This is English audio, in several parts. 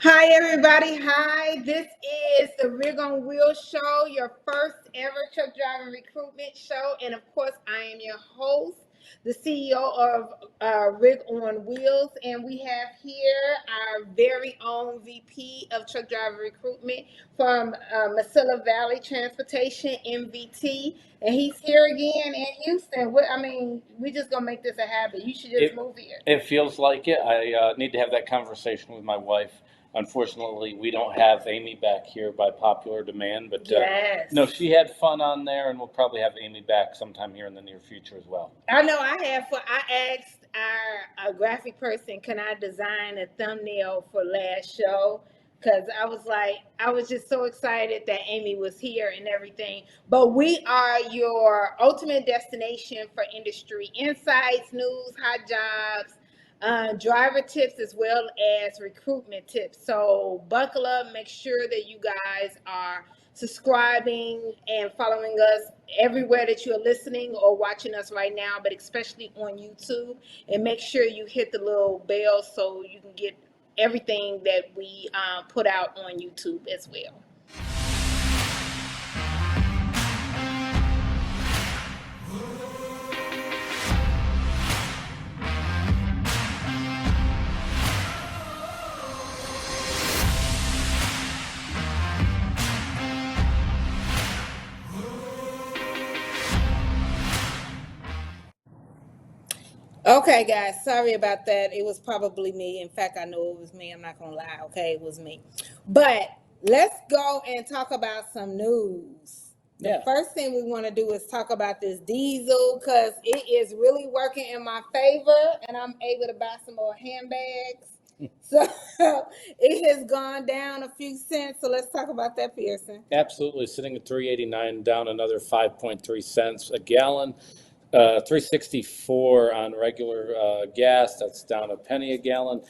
Hi, everybody. Hi, this is the Rig on Wheels show, your first ever truck driving recruitment show. And of course, I am your host, the CEO of Rig on Wheels. And we have here our very own VP of truck driver recruitment from Mesilla Valley Transportation, MVT. And he's here again in Houston. We just gonna make this a habit. You should just move here. It feels like it. I need to have that conversation with my wife. Unfortunately, we don't have Amy back here by popular demand, but Yes. no, she had fun on there, and we'll probably have Amy back sometime here in the near future as well. I know I have. I asked our graphic person, can I design a thumbnail for last show? Because I was just so excited that Amy was here and everything. But we are your ultimate destination for industry insights, news, hot jobs, driver tips, as well as recruitment tips. So buckle up, make sure that you guys are subscribing and following us everywhere that you're listening or watching us right now, but especially on YouTube. And make sure you hit the little bell so you can get everything that we put out on YouTube as well. Okay, guys, sorry about that. It was probably me. In fact, I know it was me. I'm not going to lie. Okay, it was me. But let's go and talk about some news. The first thing we want to do is talk about this diesel because it is really working in my favor and I'm able to buy some more handbags. So it has gone down a few cents. So let's talk about that, Pierson. Absolutely, sitting at 389, down another 5.3 cents a gallon. 364 on regular gas. That's down a penny a gallon.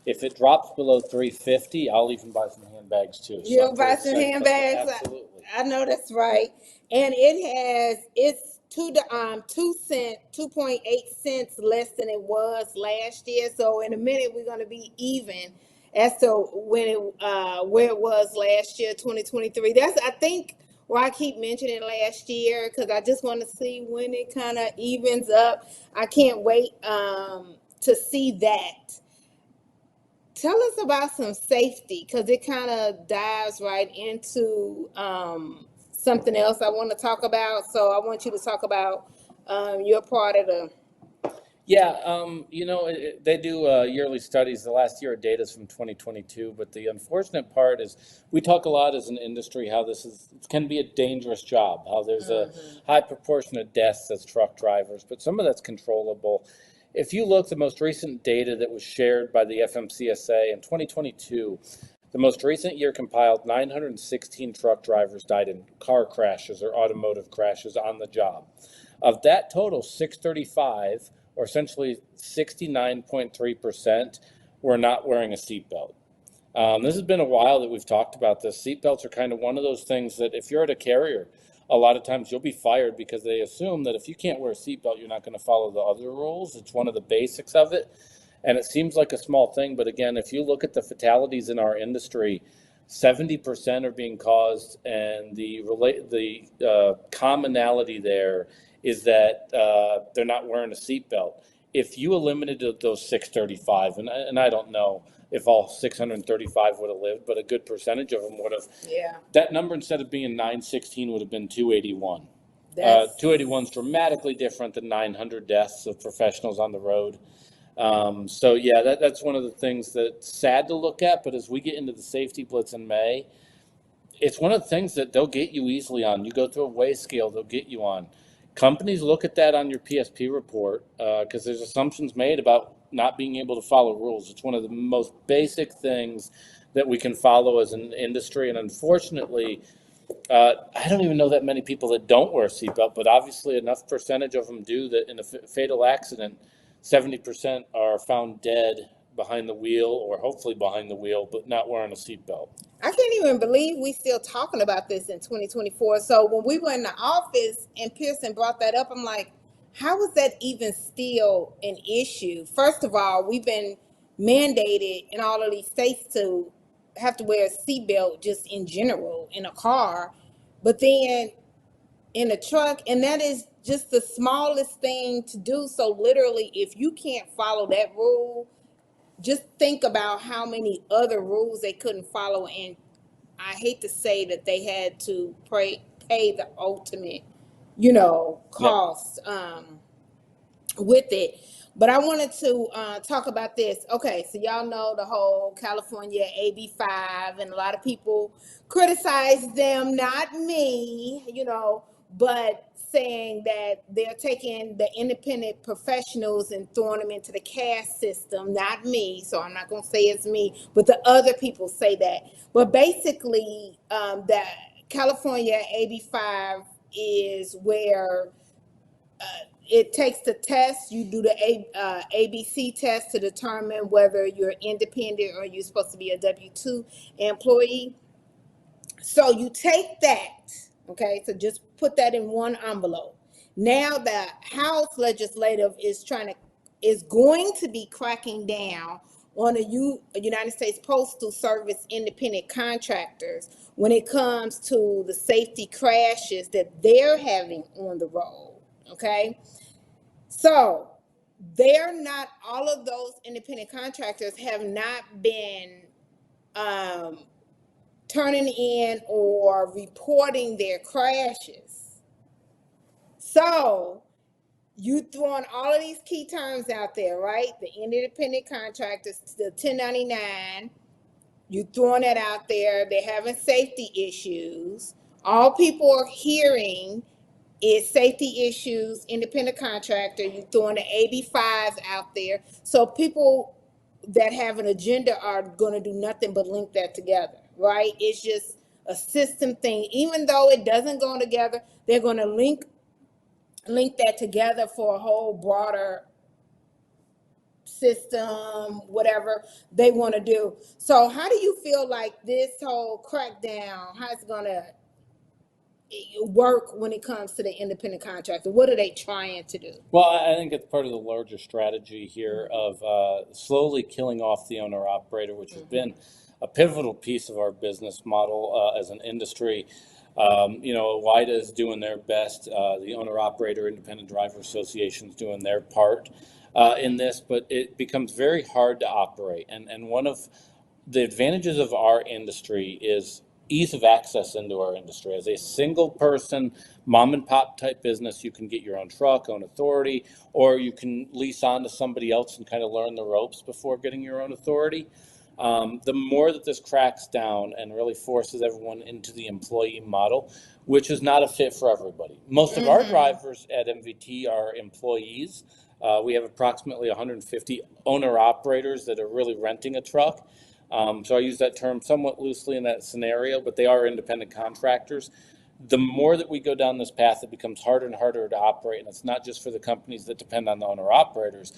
If it drops below 350, I'll even buy some handbags too. You'll buy some handbags. Absolutely. I know that's right. And it's 2.8 cents less than it was last year. So in a minute we're gonna be even as to when where it was last year, 2023. That's I think why I keep mentioning last year because I just want to see when it kind of evens up. I can't wait to see that. Tell us about some safety because it kind of dives right into something else I want to talk about. So I want you to talk about your part of the. Yeah, they do yearly studies. The last year of data is from 2022, but the unfortunate part is we talk a lot as an industry how it can be a dangerous job, how there's a high proportion of deaths as truck drivers, but some of that's controllable. If you look, the most recent data that was shared by the FMCSA in 2022, the most recent year compiled, 916 truck drivers died in car crashes or automotive crashes on the job. Of that total, 635, or essentially 69.3%, were not wearing a seatbelt. This has been a while that we've talked about this. Seatbelts are kind of one of those things that if you're at a carrier, a lot of times you'll be fired because they assume that if you can't wear a seatbelt, you're not going to follow the other rules. It's one of the basics of it. And it seems like a small thing, but again, if you look at the fatalities in our industry, 70% are being caused, and the commonality there is that they're not wearing a seatbelt. If you eliminated those 635, and I don't know if all 635 would have lived, but a good percentage of them would have. Yeah. That number, instead of being 916, would have been 281. 281 is dramatically different than 900 deaths of professionals on the road. So yeah, that's one of the things that's sad to look at. But as we get into the safety blitz in May, it's one of the things that they'll get you easily on. You go through a weigh scale, they'll get you on. Companies look at that on your PSP report because there's assumptions made about not being able to follow rules. It's one of the most basic things that we can follow as an industry, and unfortunately, I don't even know that many people that don't wear a seatbelt, but obviously enough percentage of them do that in a fatal accident, 70% are found dead behind the wheel or hopefully behind the wheel, but not wearing a seatbelt. I can't even believe we still talking about this in 2024. So when we were in the office and Pierson brought that up, I'm like, how is that even still an issue? First of all, we've been mandated in all of these states to have to wear a seatbelt just in general in a car, but then in a truck, and that is just the smallest thing to do. So literally, if you can't follow that rule, just think about how many other rules they couldn't follow. And I hate to say that they had to pay the ultimate, Yep. cost with it. But I wanted to talk about this. Okay, so y'all know the whole California AB5, and a lot of people criticize them, not me, but saying that they're taking the independent professionals and throwing them into the caste system, not me. So I'm not going to say it's me, but the other people say that. But basically, the California AB5 is where it takes the test. You do the ABC test to determine whether you're independent or you're supposed to be a W-2 employee. So you take that, okay? So just put that in one envelope. Now the House legislative is going to be cracking down on the United States Postal Service independent contractors when it comes to the safety crashes that they're having on the road, okay? So all of those independent contractors have not been turning in or reporting their crashes. So you throwing all of these key terms out there, right? The independent contractors, the 1099, you throwing that out there. They're having safety issues. All people are hearing is safety issues, independent contractor. You throwing the AB5s out there. So people that have an agenda are going to do nothing but link that together, right? It's just a system thing. Even though it doesn't go together, they're going to link that together for a whole broader system, whatever they want to do. So how do you feel like this whole crackdown, how it's going to work when it comes to the independent contractor? What are they trying to do? Well, I think it's part of the larger strategy here of slowly killing off the owner operator, which has been a pivotal piece of our business model as an industry. WIDA is doing their best. The owner operator independent driver association is doing their part in this, but it becomes very hard to operate. And one of the advantages of our industry is ease of access into our industry. As a single person, mom and pop type business, you can get your own truck, own authority, or you can lease on to somebody else and kind of learn the ropes before getting your own authority. The more that this cracks down and really forces everyone into the employee model, which is not a fit for everybody. Most of our drivers at MVT are employees. We have approximately 150 owner operators that are really renting a truck. So I use that term somewhat loosely in that scenario, but they are independent contractors. The more that we go down this path, it becomes harder and harder to operate. And it's not just for the companies that depend on the owner operators.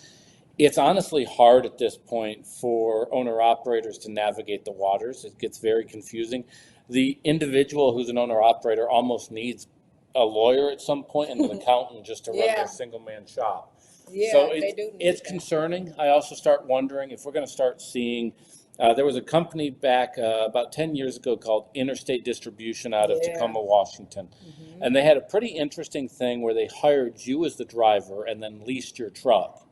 It's honestly hard at this point for owner operators to navigate the waters. It gets very confusing. The individual who's an owner operator almost needs a lawyer at some point and an accountant just to run their single man shop. Yeah, So they do. it's concerning. I also start wondering if we're going to start seeing. There was a company back about 10 years ago called Interstate Distribution out of Tacoma, Washington. And they had a pretty interesting thing where they hired you as the driver and then leased your truck.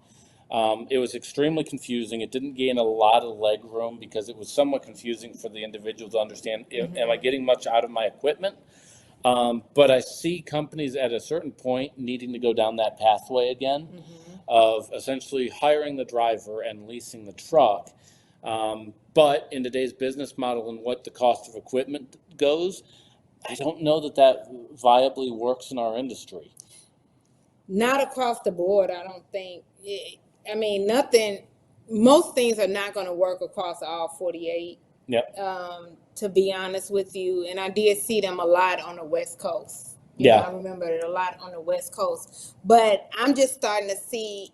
It was extremely confusing. It didn't gain a lot of leg room because it was somewhat confusing for the individual to understand, am I getting much out of my equipment? But I see companies at a certain point needing to go down that pathway again of essentially hiring the driver and leasing the truck. But in today's business model and what the cost of equipment goes, I don't know that that viably works in our industry. Not across the board, I don't think. I mean, nothing, most things are not going to work across all 48, Yep. to be honest with you. And I did see them a lot on the West Coast. You know, I remember it a lot on the West Coast. But I'm just starting to see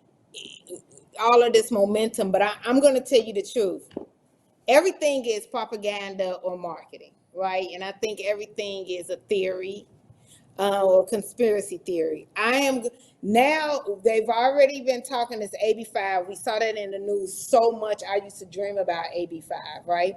all of this momentum. But I'm going to tell you the truth. Everything is propaganda or marketing, right? And I think everything is a theory, or conspiracy theory. I am now, they've already been talking this AB5. We saw that in the news so much. I used to dream about AB5, right?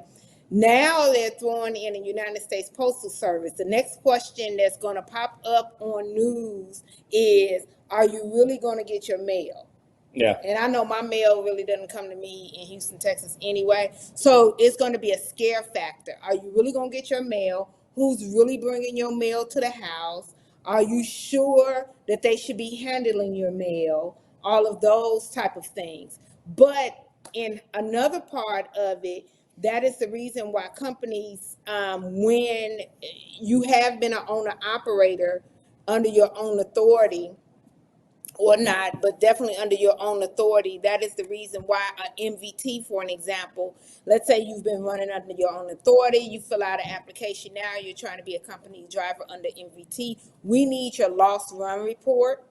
Now they're throwing in the United States Postal Service. The next question that's going to pop up on news is, are you really going to get your mail? Yeah. And I know my mail really doesn't come to me in Houston, Texas anyway. So it's going to be a scare factor. Are you really going to get your mail? Who's really bringing your mail to the house? Are you sure that they should be handling your mail? All of those type of things. But in another part of it, that is the reason why companies, when you have been an owner operator under your own authority, or not, but definitely under your own authority. That is the reason why an MVT, for an example, let's say you've been running under your own authority, you fill out an application now, you're trying to be a company driver under MVT. We need your lost run report,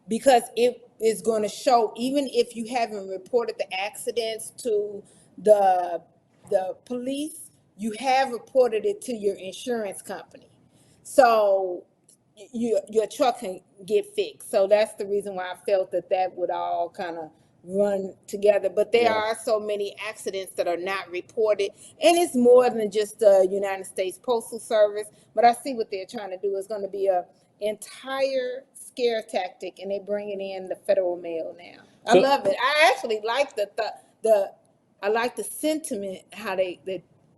because it is going to show, even if you haven't reported the accidents to the police, you have reported it to your insurance company. So your truck can get fixed. So that's the reason why I felt that would all kind of run together. But there are so many accidents that are not reported, and it's more than just the United States Postal Service. But I see what they're trying to do. It's going to be a entire scare tactic, and they're bringing in the federal mail now. I love it. I actually like I like the sentiment, how they're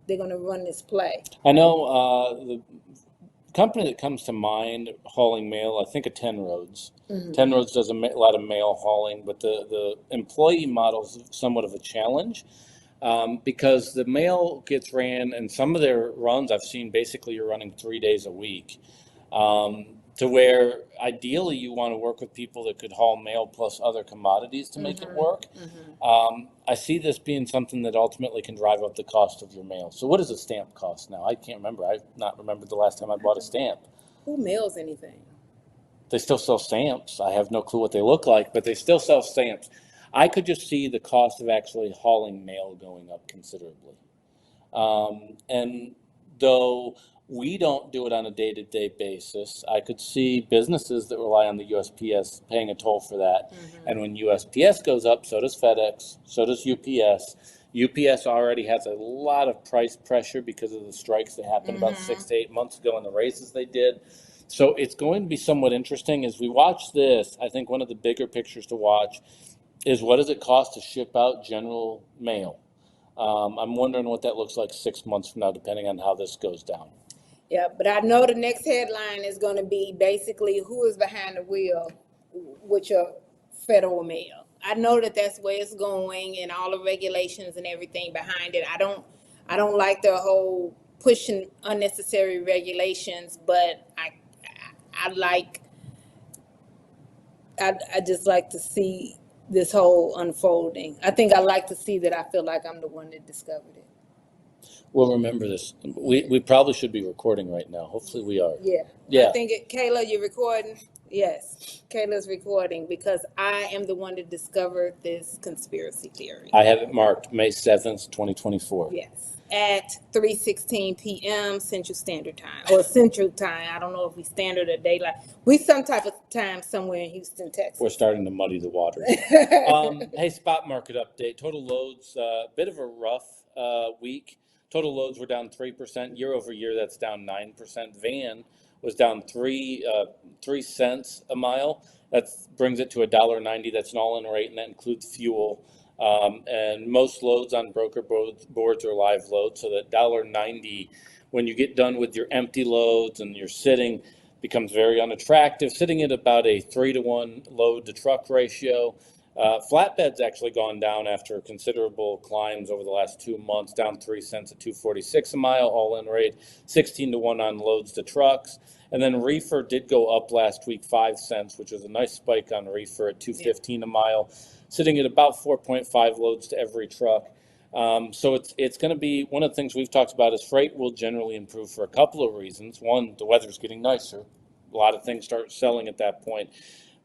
going to run this play. I know the company that comes to mind hauling mail, I think of 10 Roads. Mm-hmm. 10 Roads does a lot of mail hauling, but the employee model is somewhat of a challenge, because the mail gets ran, and some of their runs I've seen, basically you're running 3 days a week, to where ideally you want to work with people that could haul mail plus other commodities to make it work. Mm-hmm. I see this being something that ultimately can drive up the cost of your mail. So what does a stamp cost now? I can't remember. I've not remembered the last time I bought a stamp. Who mails anything? They still sell stamps. I have no clue what they look like, but they still sell stamps. I could just see the cost of actually hauling mail going up considerably. And though we don't do it on a day-to-day basis, I could see businesses that rely on the USPS paying a toll for that. Mm-hmm. And when USPS goes up, so does FedEx, so does UPS. UPS already has a lot of price pressure because of the strikes that happened about 6 to 8 months ago and the raises they did. So it's going to be somewhat interesting as we watch this. I think one of the bigger pictures to watch is, what does it cost to ship out general mail? I'm wondering what that looks like 6 months from now, depending on how this goes down. Yeah, but I know the next headline is going to be basically, who is behind the wheel with your federal mail. I know that's where it's going, and all the regulations and everything behind it. I don't like the whole pushing unnecessary regulations, but I just like to see this whole unfolding. I think I like to see that. I feel like I'm the one that discovered it. Well, remember this. We probably should be recording right now. Hopefully we are. Yeah. I think Kayla, you're recording? Yes. Kayla's recording, because I am the one that discovered this conspiracy theory. I have it marked May 7th, 2024. Yes. At 3:16 p.m. Central Standard Time, or Central Time. I don't know if we standard or daylight. We some type of time somewhere in Houston, Texas. We're starting to muddy the waters. Hey, spot market update. Total loads, bit of a rough week. Total loads were down 3% year over year. That's down 9%. Van was down 3 cents a mile. That brings it to $1.90. That's an all-in rate, and that includes fuel. And most loads on broker boards are live loads, so that $1.90, when you get done with your empty loads and you're sitting, becomes very unattractive. Sitting at about a 3-to-1 load to truck ratio. Flatbed's actually gone down after considerable climbs over the last 2 months, down 3 cents at 246 a mile, all-in rate, 16 to 1 on loads to trucks. And then reefer did go up last week 5 cents, which was a nice spike on reefer at 215 a mile, sitting at about 4.5 loads to every truck. So it's going to be one of the things we've talked about is freight will generally improve for a couple of reasons. One, the weather's getting nicer. A lot of things start selling at that point.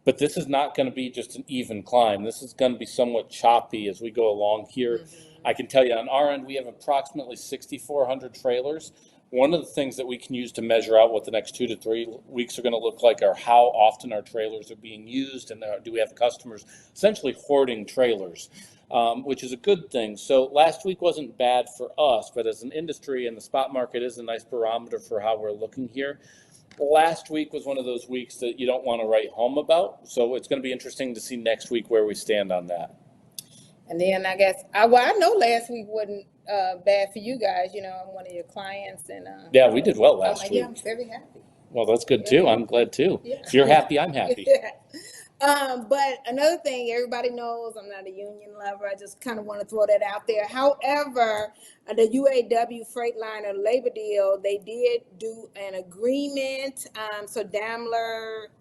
But this is not going to be just an even climb. This is going to be somewhat choppy as we go along here. I can tell you on our end, we have approximately 6,400 trailers. One of the things that we can use to measure out what the next 2 to 3 weeks are going to look like are how often our trailers are being used, and do we have customers essentially hoarding trailers, which is a good thing. So last week wasn't bad for us, but as an industry, and the spot market is a nice barometer for how we're looking here. Last week was one of those weeks that you don't want to write home about. So it's going to be interesting to see next week where we stand on that. And then I guess, I know last week wasn't bad for you guys. You know, I'm one of your clients. And yeah, we did well last week. Yeah, I'm very happy. Well, that's good too. I'm glad too. Yeah. If you're happy, I'm happy. But another thing, everybody knows I'm not a union lover. I just kind of want to throw that out there. However, the UAW Freightliner labor deal, they did do an agreement. So Daimler,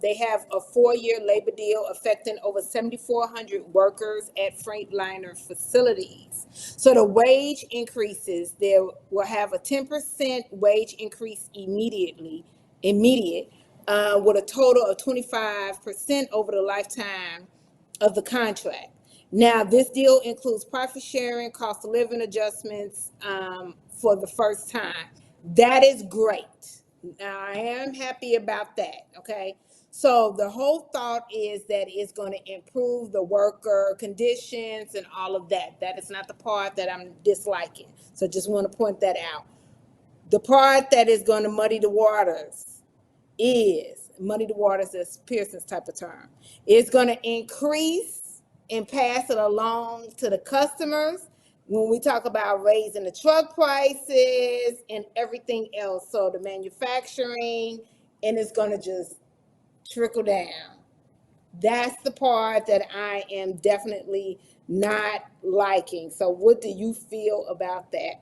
they have a 4-year labor deal affecting over 7,400 workers at Freightliner facilities. So the wage increases, they will have a 10% wage increase immediate, with a total of 25% over the lifetime of the contract. Now, this deal includes profit sharing, cost of living adjustments for the first time. That is great. Now, I am happy about that, okay? So the whole thought is that it's going to improve the worker conditions and all of that. That is not the part that I'm disliking. So just want to point that out. The part that is going to muddy the waters is Pierson's type of term. It's going to increase and pass it along to the customers when we talk about raising the truck prices and everything else. So the manufacturing, and it's going to just trickle down. That's the part that I am definitely not liking. So what do you feel about that?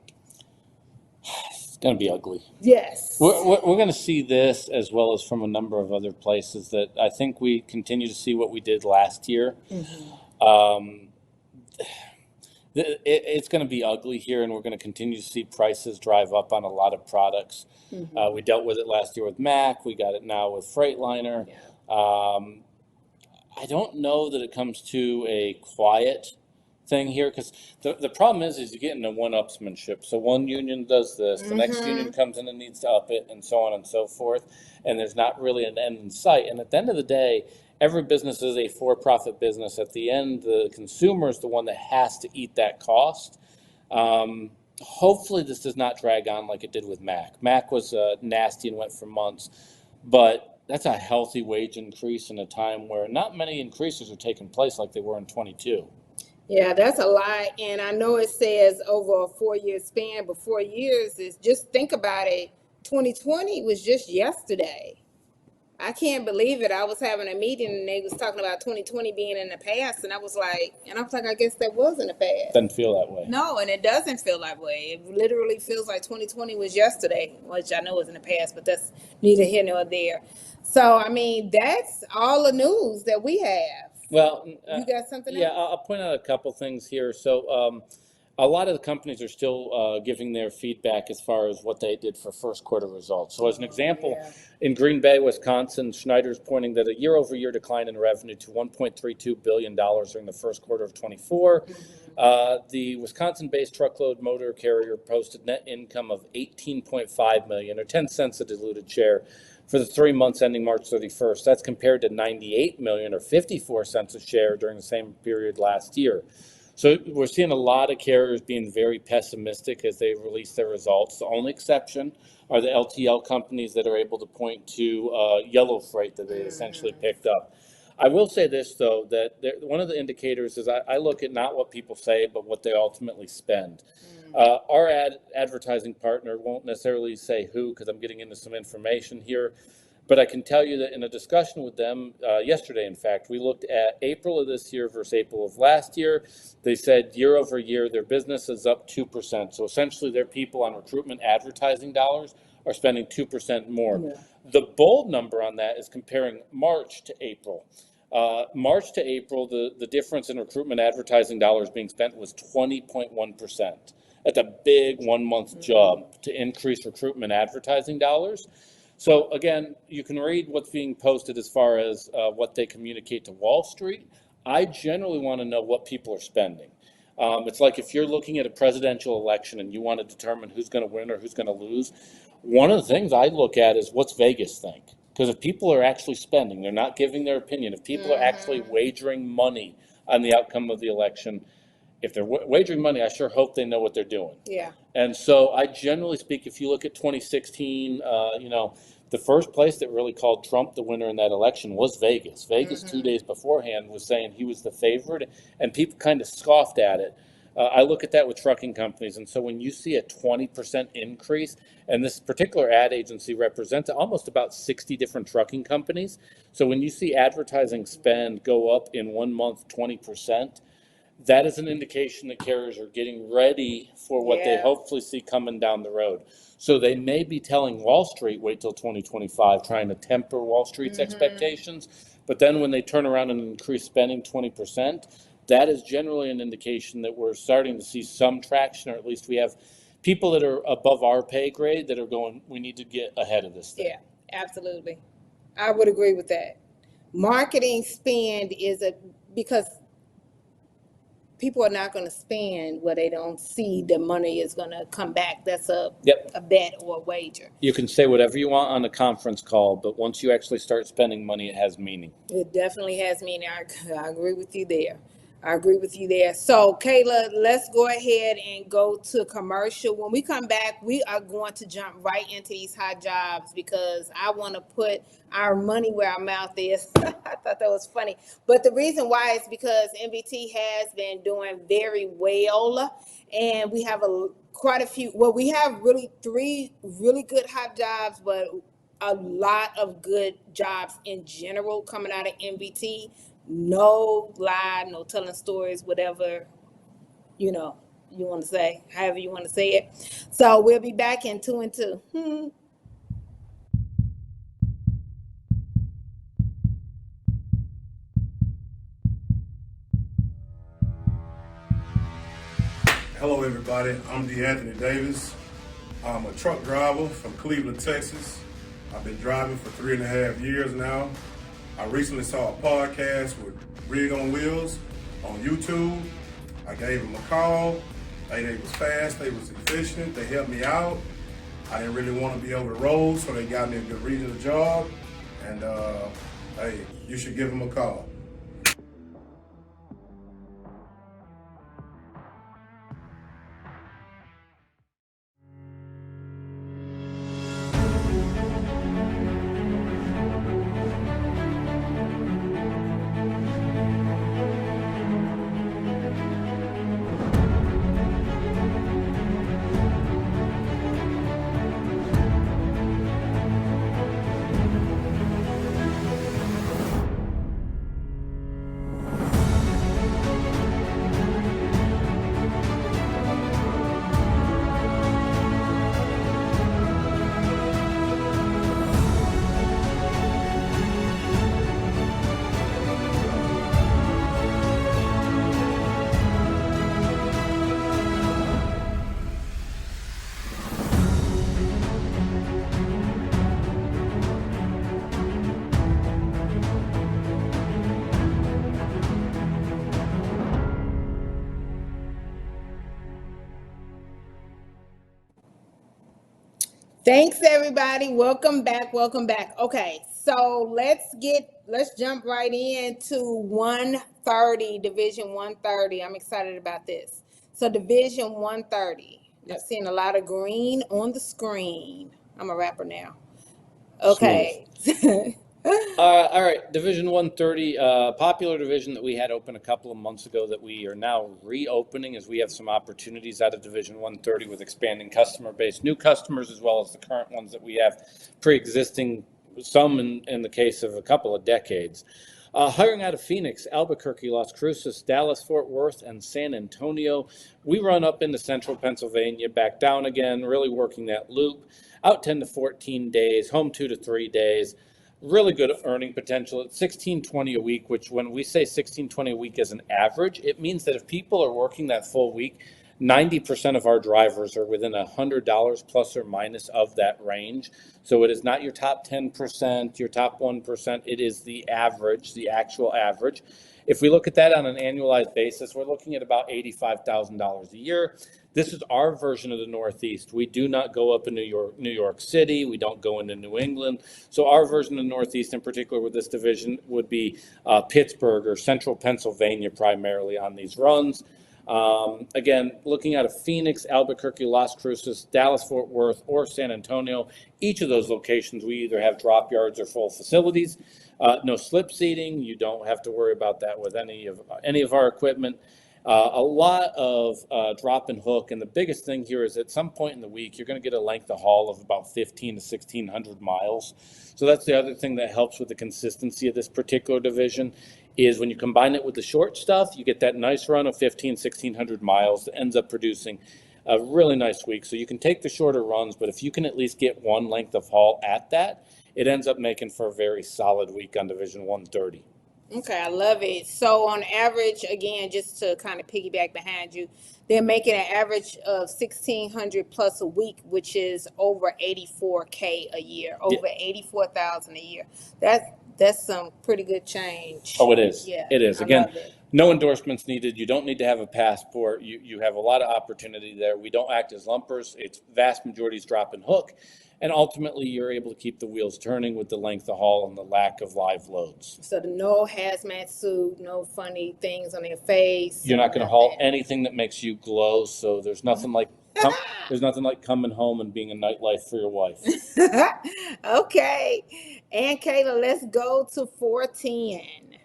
It's going to be ugly. Yes. We're going to see this as well as from a number of other places that I think we continue to see what we did last year. It's going to be ugly here, and we're going to continue to see prices drive up on a lot of products. We dealt with it last year with Mac. We got it now with Freightliner. I don't know that it comes to a quiet thing here, because the problem is you get into one-upsmanship. So one union does this, the next union comes in and needs to up it, and so on and so forth, and there's not really an end in sight. And at the end of the day, every business is a for-profit business. At the end, the consumer is the one that has to eat that cost. Hopefully this does not drag on like it did with Mac. Mac was nasty and went for months, but that's a healthy wage increase in a time where not many increases are taking place like they were in 22. Yeah, that's a lot. And I know it says over a 4-year span, but 4 years is, just think about it. 2020 was just yesterday. I can't believe it. I was having a meeting and they was talking about 2020 being in the past, and I was like, I guess that was in the past. Doesn't feel that way. No, and it doesn't feel that way. It literally feels like 2020 was yesterday, which I know was in the past, but that's neither here nor there. So, I mean, that's all the news that we have. Well, you got something else? Yeah, I'll point out a couple things here. So a lot of the companies are still giving their feedback as far as what they did for first quarter results. So as an example, in Green Bay, Wisconsin, Schneider's pointing that a year-over-year decline in revenue to $1.32 billion during the first quarter of 24. The Wisconsin-based truckload motor carrier posted net income of $18.5 million, or 10 cents a diluted share, for the 3 months ending March 31st. That's compared to $98 million, or 54 cents a share during the same period last year. So we're seeing a lot of carriers being very pessimistic as they release their results. The only exception are the LTL companies that are able to point to yellow freight that they essentially picked up. I will say this, though, that one of the indicators is I look at not what people say, but what they ultimately spend. Our advertising partner won't necessarily say who, because I'm getting into some information here, But I can tell you that in a discussion with them yesterday, in fact, we looked at April of this year versus April of last year. They said year over year, their business is up 2%. So essentially, their people on recruitment advertising dollars are spending 2% more. Yeah. The bold number on that is comparing March to April. March to April, the difference in recruitment advertising dollars being spent was 20.1%. That's a big 1 month jump to increase recruitment advertising dollars. So again, you can read what's being posted as far as what they communicate to Wall Street. I generally want to know what people are spending. It's like if you're looking at a presidential election and you want to determine who's going to win or who's going to lose, one of the things I look at is what's Vegas think. Because if people are actually spending, they're not giving their opinion, if people are actually wagering money on the outcome of the election, if they're wagering money, I sure hope they know what they're doing. Yeah. And so I generally speak, if you look at 2016, the first place that really called Trump the winner in that election was Vegas. Vegas 2 days beforehand was saying he was the favorite, and people kind of scoffed at it. I look at that with trucking companies, and so when you see a 20% increase, and this particular ad agency represents almost about 60 different trucking companies, so when you see advertising spend go up in 1 month 20%, that is an indication that carriers are getting ready for what they Yeah. hopefully see coming down the road. So they may be telling Wall Street, wait till 2025, trying to temper Wall Street's expectations. But then when they turn around and increase spending 20%, that is generally an indication that we're starting to see some traction, or at least we have people that are above our pay grade that are going, we need to get ahead of this thing. Yeah, absolutely. I would agree with that. Marketing spend is because people are not going to spend where they don't see the money is going to come back. That's a bet or a wager. You can say whatever you want on a conference call, but once you actually start spending money, it has meaning. It definitely has meaning. I agree with you there. So, Kayla, let's go ahead and go to commercial. When we come back, we are going to jump right into these hot jobs because I want to put our money where our mouth is. I thought that was funny. But the reason why is because MVT has been doing very well, and we have quite a few. Well, we have really 3 really good hot jobs, but a lot of good jobs in general coming out of MVT. No lie, no telling stories, whatever, you want to say, however you want to say it. So we'll be back in 2 and 2. Hello, everybody. I'm Anthony Davis. I'm a truck driver from Cleveland, Texas. I've been driving for 3.5 years now. I recently saw a podcast with Rig on Wheels on YouTube. I gave them a call. They was fast, they was efficient, they helped me out. I didn't really want to be over the road, so they got me a good regional job. And hey, you should give them a call. Thanks, everybody. Welcome back. Okay, so let's jump right into 130, Division 130. I'm excited about this. So Division 130. I'm seeing a lot of green on the screen. I'm a rapper now. Okay. All right, Division 130, popular division that we had open a couple of months ago that we are now reopening as we have some opportunities out of Division 130 with expanding customer base, new customers, as well as the current ones that we have pre-existing some in the case of a couple of decades. Hiring out of Phoenix, Albuquerque, Las Cruces, Dallas, Fort Worth, and San Antonio. We run up into central Pennsylvania, back down again, really working that loop. Out 10 to 14 days, home 2 to 3 days. Really good earning potential at $16.20 a week, which when we say $16.20 a week as an average, it means that if people are working that full week, 90% of our drivers are within $100 plus or minus of that range. So it is not your top 10%, your top 1%. It is the average, the actual average. If we look at that on an annualized basis, we're looking at about $85,000 a year. This is our version of the Northeast. We do not go up in New York City. We don't go into New England. So our version of the Northeast, in particular with this division, would be Pittsburgh or central Pennsylvania primarily on these runs. Again, looking at a Phoenix, Albuquerque, Las Cruces, Dallas, Fort Worth, or San Antonio, each of those locations, we either have drop yards or full facilities. No slip seating. You don't have to worry about that with any of our equipment. A lot of drop and hook, and the biggest thing here is at some point in the week, you're going to get a length of haul of about 1,500 to 1,600 miles. So that's the other thing that helps with the consistency of this particular division is when you combine it with the short stuff, you get that nice run of 1,500 miles that ends up producing a really nice week. So you can take the shorter runs, but if you can at least get one length of haul at that, it ends up making for a very solid week on Division 130. Okay, I love it. So on average, again, just to kind of piggyback behind you, they're making an average of 1,600 plus a week, which is over 84K a year, over 84,000 a year. That's some pretty good change. Oh, it is. Yeah, It is. I Again, love it. no endorsements needed. You don't need to have a passport. You have a lot of opportunity there. We don't act as lumpers. It's vast majority is drop and hook. And ultimately, you're able to keep the wheels turning with the length of haul and the lack of live loads. So no hazmat suit, no funny things on their face. You're not going to haul anything that makes you glow. So there's nothing like coming home and being a nightlife for your wife. Okay. And Kayla, let's go to 410.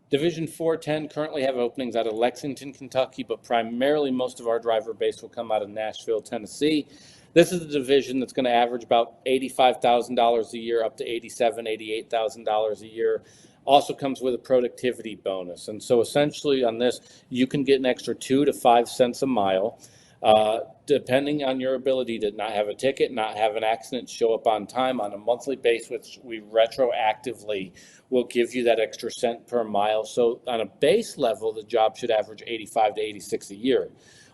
Division 410 currently have openings out of Lexington, Kentucky, but primarily most of our driver base will come out of Nashville, Tennessee. This is a division that's going to average about $85,000 a year up to $87,000, $88,000 a year. Also comes with a productivity bonus. And so essentially on this, you can get an extra 2 to 5 cents a mile, depending on your ability to not have a ticket, not have an accident, show up on time on a monthly basis, which we retroactively will give you that extra cent per mile. So on a base level, the job should average 85 to 86 a year.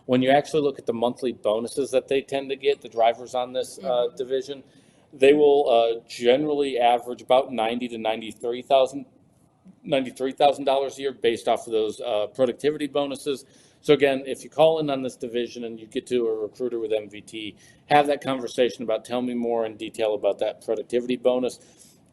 When you actually look at the monthly bonuses that they tend to get, the drivers on this division, they will generally average about $90,000 to $93,000 a year based off of those productivity bonuses. So again, if you call in on this division and you get to a recruiter with MVT, have that conversation about tell me more in detail about that productivity bonus.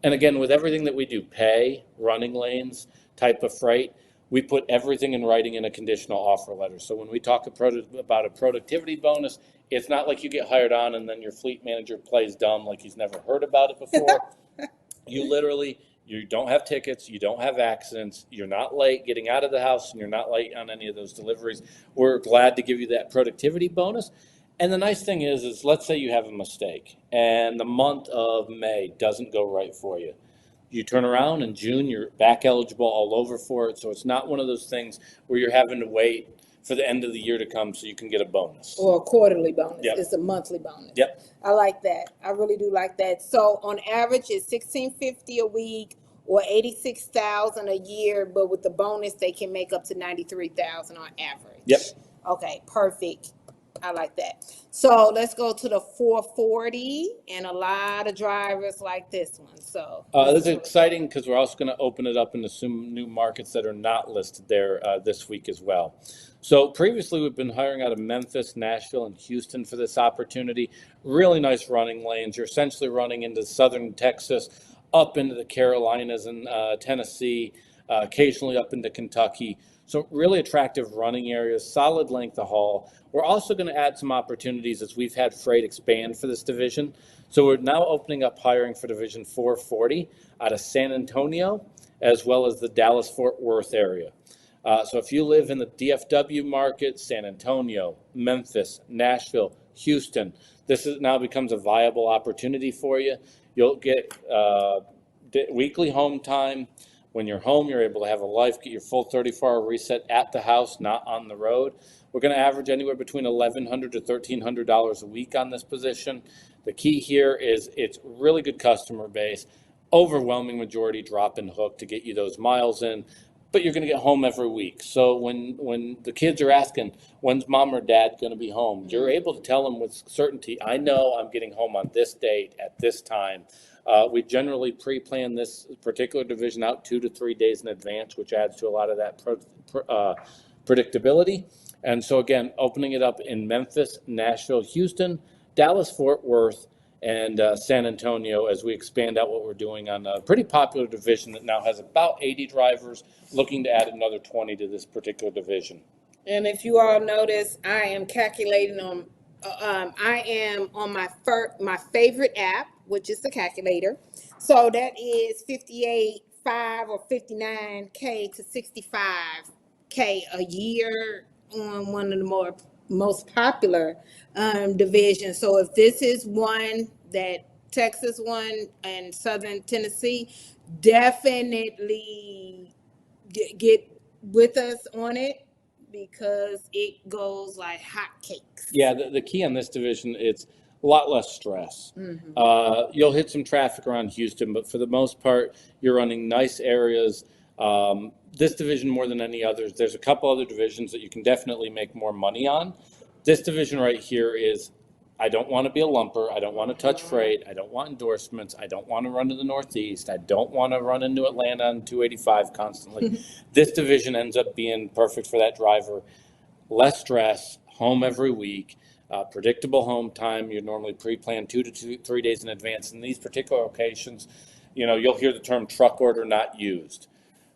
And again, with everything that we do, pay, running lanes, type of freight, we put everything in writing in a conditional offer letter. So when we talk about a productivity bonus, it's not like you get hired on and then your fleet manager plays dumb like he's never heard about it before. You don't have tickets, you don't have accidents, you're not late getting out of the house, and you're not late on any of those deliveries. We're glad to give you that productivity bonus. And the nice thing is let's say you have a mistake and the month of May doesn't go right for you. You turn around in June, you're back eligible all over for it. So it's not one of those things where you're having to wait for the end of the year to come so you can get a bonus. Or a quarterly bonus. Yep. It's a monthly bonus. Yep. I like that. I really do like that. So on average, it's $1,650 a week or $86,000 a year, but with the bonus, they can make up to $93,000 on average. Yep. Okay, perfect. I like that. So let's go to the 440, and a lot of drivers like this one. So this is exciting because we're also going to open it up into some new markets that are not listed there this week as well. So previously we've been hiring out of Memphis, Nashville, and Houston for this opportunity. Really nice running lanes. You're essentially running into southern Texas, up into the Carolinas and Tennessee, occasionally up into Kentucky. So really attractive running areas, solid length of haul. We're also going to add some opportunities as we've had freight expand for this division. So we're now opening up hiring for Division 440 out of San Antonio, as well as the Dallas-Fort Worth area. So if you live in the DFW market, San Antonio, Memphis, Nashville, Houston. Now becomes a viable opportunity for you. You'll get weekly home time. When you're home, you're able to have a life, get your full 34-hour reset at the house, not on the road. We're going to average anywhere between $1,100 to $1,300 a week on this position. The key here is it's really good customer base, overwhelming majority drop and hook to get you those miles in, but you're going to get home every week. So when the kids are asking, when's mom or dad going to be home, you're able to tell them with certainty, I know I'm getting home on this date at this time. We generally pre-plan this particular division out 2 to 3 days in advance, which adds to a lot of that predictability. And so again, opening it up in Memphis, Nashville, Houston, Dallas, Fort Worth, and San Antonio as we expand out what we're doing on a pretty popular division that now has about 80 drivers, looking to add another 20 to this particular division. And if you all notice, I am calculating on, I am on my favorite app, which is the calculator. So that is 58.5 or 59K to 65K a year on one of the most popular divisions. So if this is one that Texas won and Southern Tennessee, definitely get with us on it, because it goes like hotcakes. Yeah, the key on this division, it's a lot less stress. You'll hit some traffic around Houston, but for the most part, you're running nice areas. This division, more than any others, there's a couple other divisions that you can definitely make more money on. This division right here is, I don't want to be a lumper. I don't want to touch freight. I don't want endorsements. I don't want to run to the Northeast. I don't want to run into Atlanta on 285 constantly. This division ends up being perfect for that driver. Less stress, home every week, predictable home time. You normally pre-plan 2 to 3 days in advance. In these particular locations, you'll hear the term truck order not used.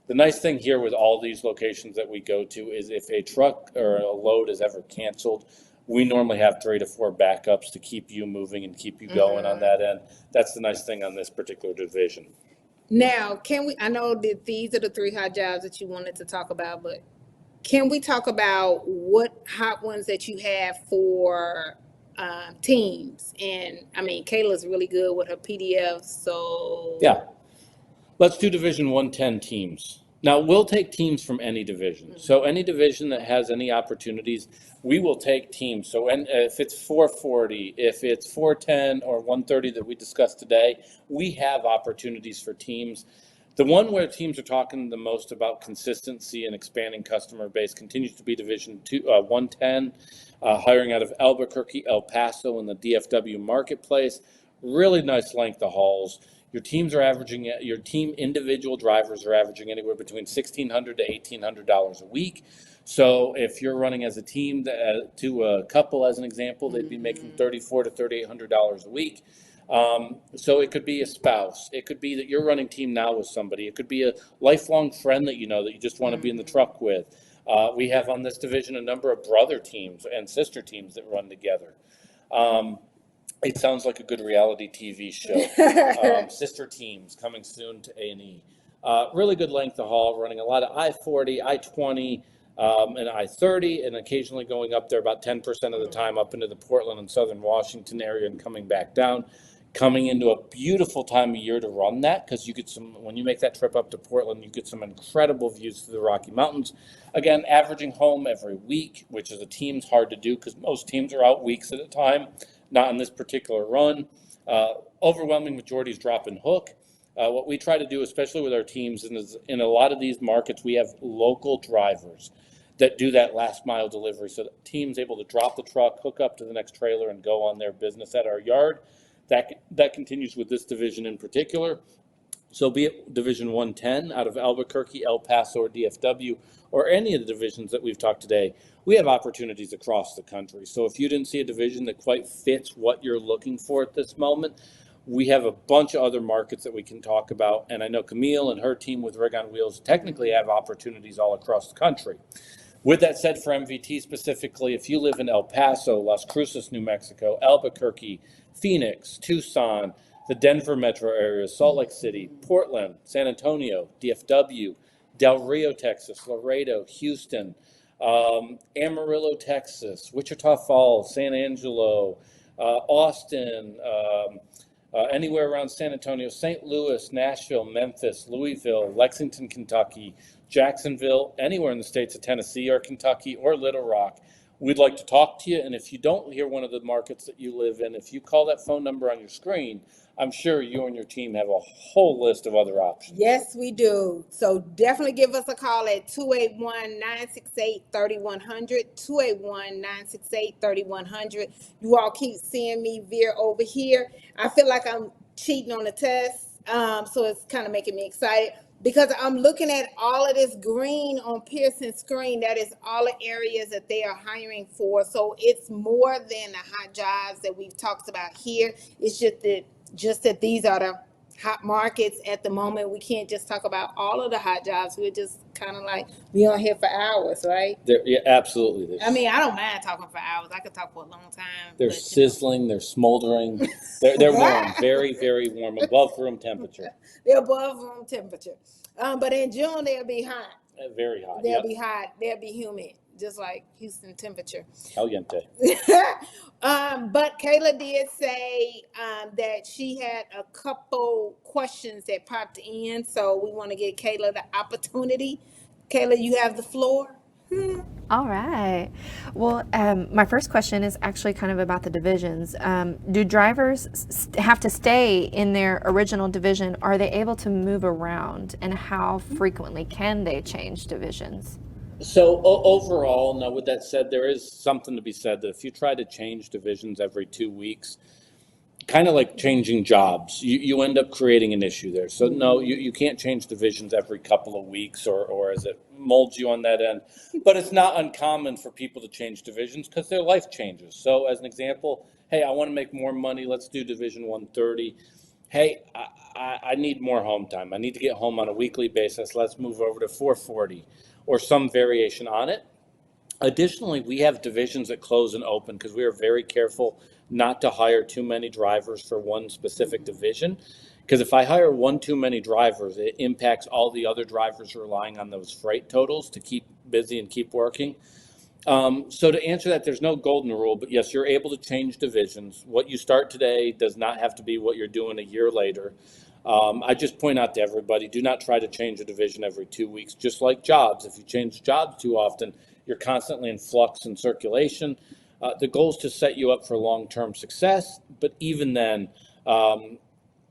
The nice thing here with all these locations that we go to is if a truck or a load is ever canceled, we normally have 3 to 4 backups to keep you moving and keep you going on that end. That's the nice thing on this particular division. Now, I know that these are the 3 hot jobs that you wanted to talk about, but can we talk about what hot ones that you have for teams? And I mean, Kayla's really good with her PDFs, so. Yeah. Let's do Division 110 teams. Now, we'll take teams from any division. So any division that has any opportunities, we will take teams. So if it's 440, if it's 410 or 130 that we discussed today, we have opportunities for teams. The one where teams are talking the most about consistency and expanding customer base continues to be Division 110, hiring out of Albuquerque, El Paso, and the DFW marketplace. Really nice length of hauls. Your team individual drivers are averaging anywhere between $1,600 to $1,800 a week. So if you're running as a team to a couple, as an example, they'd be making $3,400 to $3,800 a week. So it could be a spouse. It could be that you're running team now with somebody. It could be a lifelong friend that you just want to be in the truck with. We have on this division a number of brother teams and sister teams that run together. It sounds like a good reality TV show. Sister teams coming soon to A&E. Really good length of haul, running a lot of I-40, I-20, and I-30, and occasionally going up there about 10% of the time up into the Portland and Southern Washington area and coming back down. Coming into a beautiful time of year to run that, because when you make that trip up to Portland, you get some incredible views through the Rocky Mountains. Again, averaging home every week, which as a team's hard to do because most teams are out weeks at a time. Not on this particular run. Overwhelming majority is drop and hook. What we try to do, especially with our teams, is in a lot of these markets, we have local drivers that do that last mile delivery. So the team's able to drop the truck, hook up to the next trailer, and go on their business at our yard. That continues with this division in particular. So be it Division 110 out of Albuquerque, El Paso, or DFW, or any of the divisions that we've talked today, we have opportunities across the country. So if you didn't see a division that quite fits what you're looking for at this moment, we have a bunch of other markets that we can talk about. And I know Camille and her team with Rig on Wheels technically have opportunities all across the country. With that said, for MVT specifically, if you live in El Paso, Las Cruces, New Mexico, Albuquerque, Phoenix, Tucson, the Denver metro area, Salt Lake City, Portland, San Antonio, DFW, Del Rio, Texas, Laredo, Houston, Amarillo, Texas, Wichita Falls, San Angelo, Austin, anywhere around San Antonio, St. Louis, Nashville, Memphis, Louisville, Lexington, Kentucky, Jacksonville, anywhere in the states of Tennessee or Kentucky or Little Rock. We'd like to talk to you. And if you don't hear one of the markets that you live in, if you call that phone number on your screen, I'm sure you and your team have a whole list of other options. Yes, we do. So definitely give us a call at 281-968-3100, 281-968-3100. You all keep seeing me veer over here. I feel like I'm cheating on the test, so it's kind of making me excited because I'm looking at all of this green on Pierson's screen. That is all the areas that they are hiring for. So it's more than the hot jobs that we've talked about here. It's just that these are the hot markets at the moment. We can't just talk about all of the hot jobs. We're just kind of like be on here for hours, right? Yeah, absolutely. I mean, I don't mind talking for hours. I could talk for a long time. They're sizzling, they're smoldering, they're warm, very, very warm, above room temperature. They're above room temperature. But in June, they'll be hot. Very hot. They'll be hot. They'll be humid, just like Houston temperature. Caliente. But Kayla did say that she had a couple questions that popped in, so we want to give Kayla the opportunity. Kayla, you have the floor. All right. Well, my first question is actually kind of about the divisions. Do drivers have to stay in their original division? Are they able to move around? And how frequently can they change divisions? So overall, now with that said, there is something to be said that if you try to change divisions every 2 weeks, kind of like changing jobs, you end up creating an issue there. So no, you can't change divisions every couple of weeks or as it molds you on that end. But it's not uncommon for people to change divisions because their life changes. So as an example, hey, I want to make more money. Let's do division 130. Hey, I need more home time. I need to get home on a weekly basis. Let's move over to 440 or some variation on it. Additionally, we have divisions that close and open because we are very careful not to hire too many drivers for one specific division. Because if I hire one too many drivers, it impacts all the other drivers relying on those freight totals to keep busy and keep working. So to answer that, there's no golden rule, but yes, you're able to change divisions. What you start today does not have to be what you're doing a year later. I just point out to everybody, do not try to change a division every 2 weeks, just like jobs. If you change jobs too often, you're constantly in flux and circulation. The goal is to set you up for long-term success, but even then,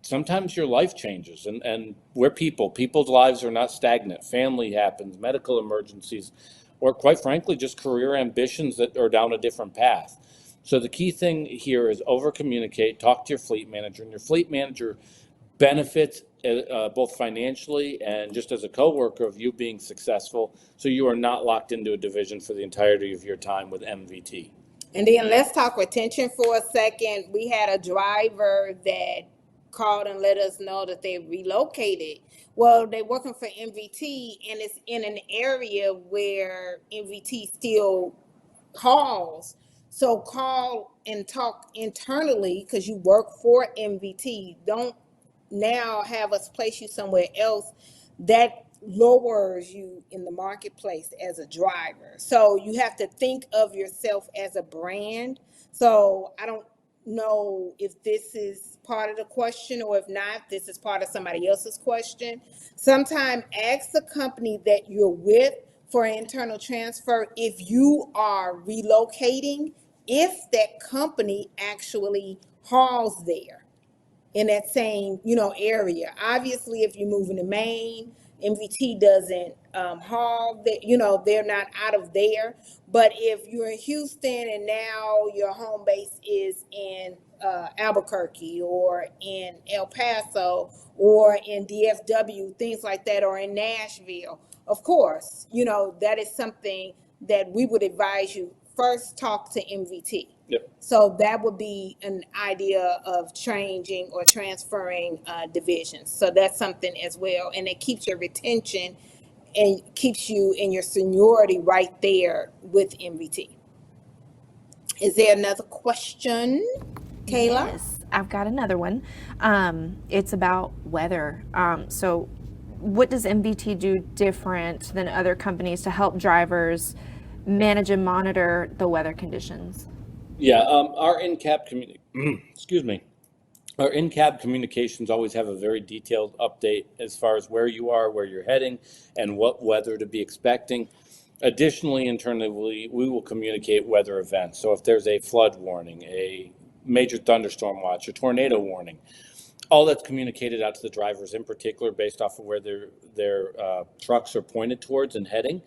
sometimes your life changes, and we're people. People's lives are not stagnant. Family happens, medical emergencies, or quite frankly, just career ambitions that are down a different path. So the key thing here is over-communicate, talk to your fleet manager, and your fleet manager benefits both financially and just as a coworker of you being successful, so you are not locked into a division for the entirety of your time with MVT. And then let's talk retention for a second. We had a driver that called and let us know that they relocated. Well, they're working for MVT, and it's in an area where MVT still hauls. So call and talk internally because you work for MVT. Don't now have us place you somewhere else. That lowers you in the marketplace as a driver. So you have to think of yourself as a brand. So I don't know if this is part of the question, or if not, this is part of somebody else's question. Sometimes ask the company that you're with for internal transfer if you are relocating, if that company actually hauls there in that same, area. Obviously, if you're moving to Maine, MVT doesn't haul that, they're not out of there. But if you're in Houston and now your home base is in Albuquerque or in El Paso or in DFW, things like that, or in Nashville, of course, that is something that we would advise you first talk to MVT. Yep. So that would be an idea of changing or transferring divisions. So that's something as well. And it keeps your retention and keeps you in your seniority right there with MVT. Is there another question, Kayla? Yes, I've got another one. It's about weather. So what does MVT do different than other companies to help drivers manage and monitor the weather conditions? Yeah, our in-cab excuse me. Our in-cab communications always have a very detailed update as far as where you are, where you're heading, and what weather to be expecting. Additionally, internally, we will communicate weather events. So if there's a flood warning, a major thunderstorm watch, a tornado warning, all that's communicated out to the drivers in particular based off of where their trucks are pointed towards and heading.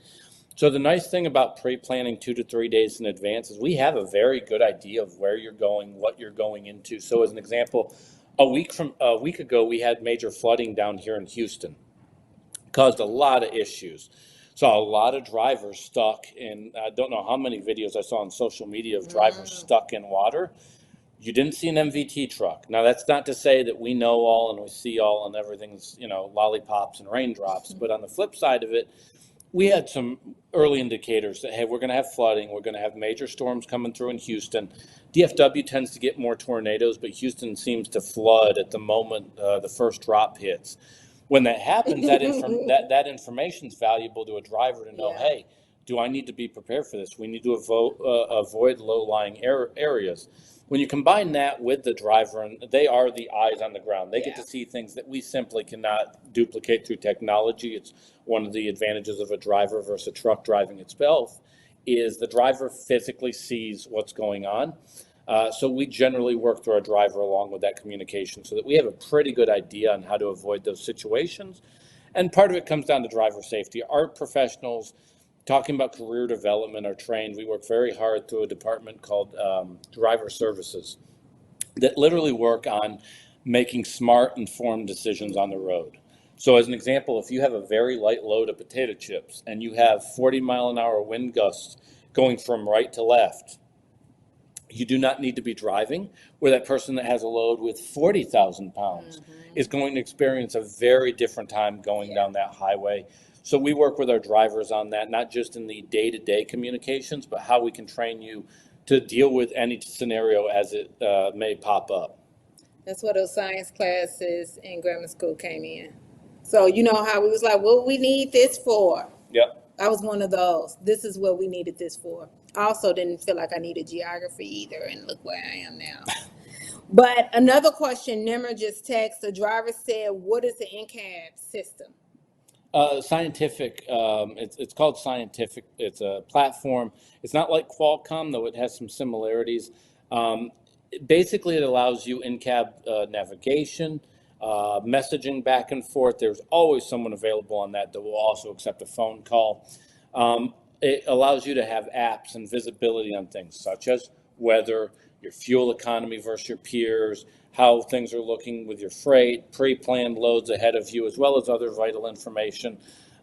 So the nice thing about pre-planning 2 to 3 days in advance is we have a very good idea of where you're going, what you're going into. So as an example, a week ago, we had major flooding down here in Houston. Caused a lot of issues. Saw a lot of drivers stuck in, I don't know how many videos I saw on social media of drivers stuck in water. You didn't see an MVT truck. Now, that's not to say that we know all and we see all and everything's, lollipops and raindrops. But on the flip side of it, we had some early indicators that, hey, we're going to have flooding. We're going to have major storms coming through in Houston. DFW tends to get more tornadoes, but Houston seems to flood at the moment the first drop hits. When that happens, that information is valuable to a driver to know, hey, do I need to be prepared for this? We need to avoid low-lying areas. When you combine that with the driver, and they are the eyes on the ground, they get to see things that we simply cannot duplicate through technology. It's one of the advantages of a driver versus a truck driving itself, is the driver physically sees what's going on. So we generally work through our driver along with that communication so that we have a pretty good idea on how to avoid those situations. And part of it comes down to driver safety. Our professionals, talking about career development, are trained. We work very hard through a department called driver services that literally work on making smart, informed decisions on the road. So as an example, if you have a very light load of potato chips and you have 40-mile-an-hour wind gusts going from right to left, you do not need to be driving, where that person that has a load with 40,000 pounds is going to experience a very different time going down that highway. So we work with our drivers on that, not just in the day-to-day communications, but how we can train you to deal with any scenario as it may pop up. That's what those science classes in grammar school came in. So you know how we was like, what we need this for? Yep. I was one of those. This is what we needed this for. I also didn't feel like I needed geography either, and look where I am now. But another question, Nimmer just texted, the driver said, what is the in-cab system? Scientific, it's called Scientific. It's a platform. It's not like Qualcomm, though it has some similarities. Basically, it allows you in-cab navigation, messaging back and forth. There's always someone available on that will also accept a phone call. It allows you to have apps and visibility on things such as weather, your fuel economy versus your peers, how things are looking with your freight, pre-planned loads ahead of you, as well as other vital information,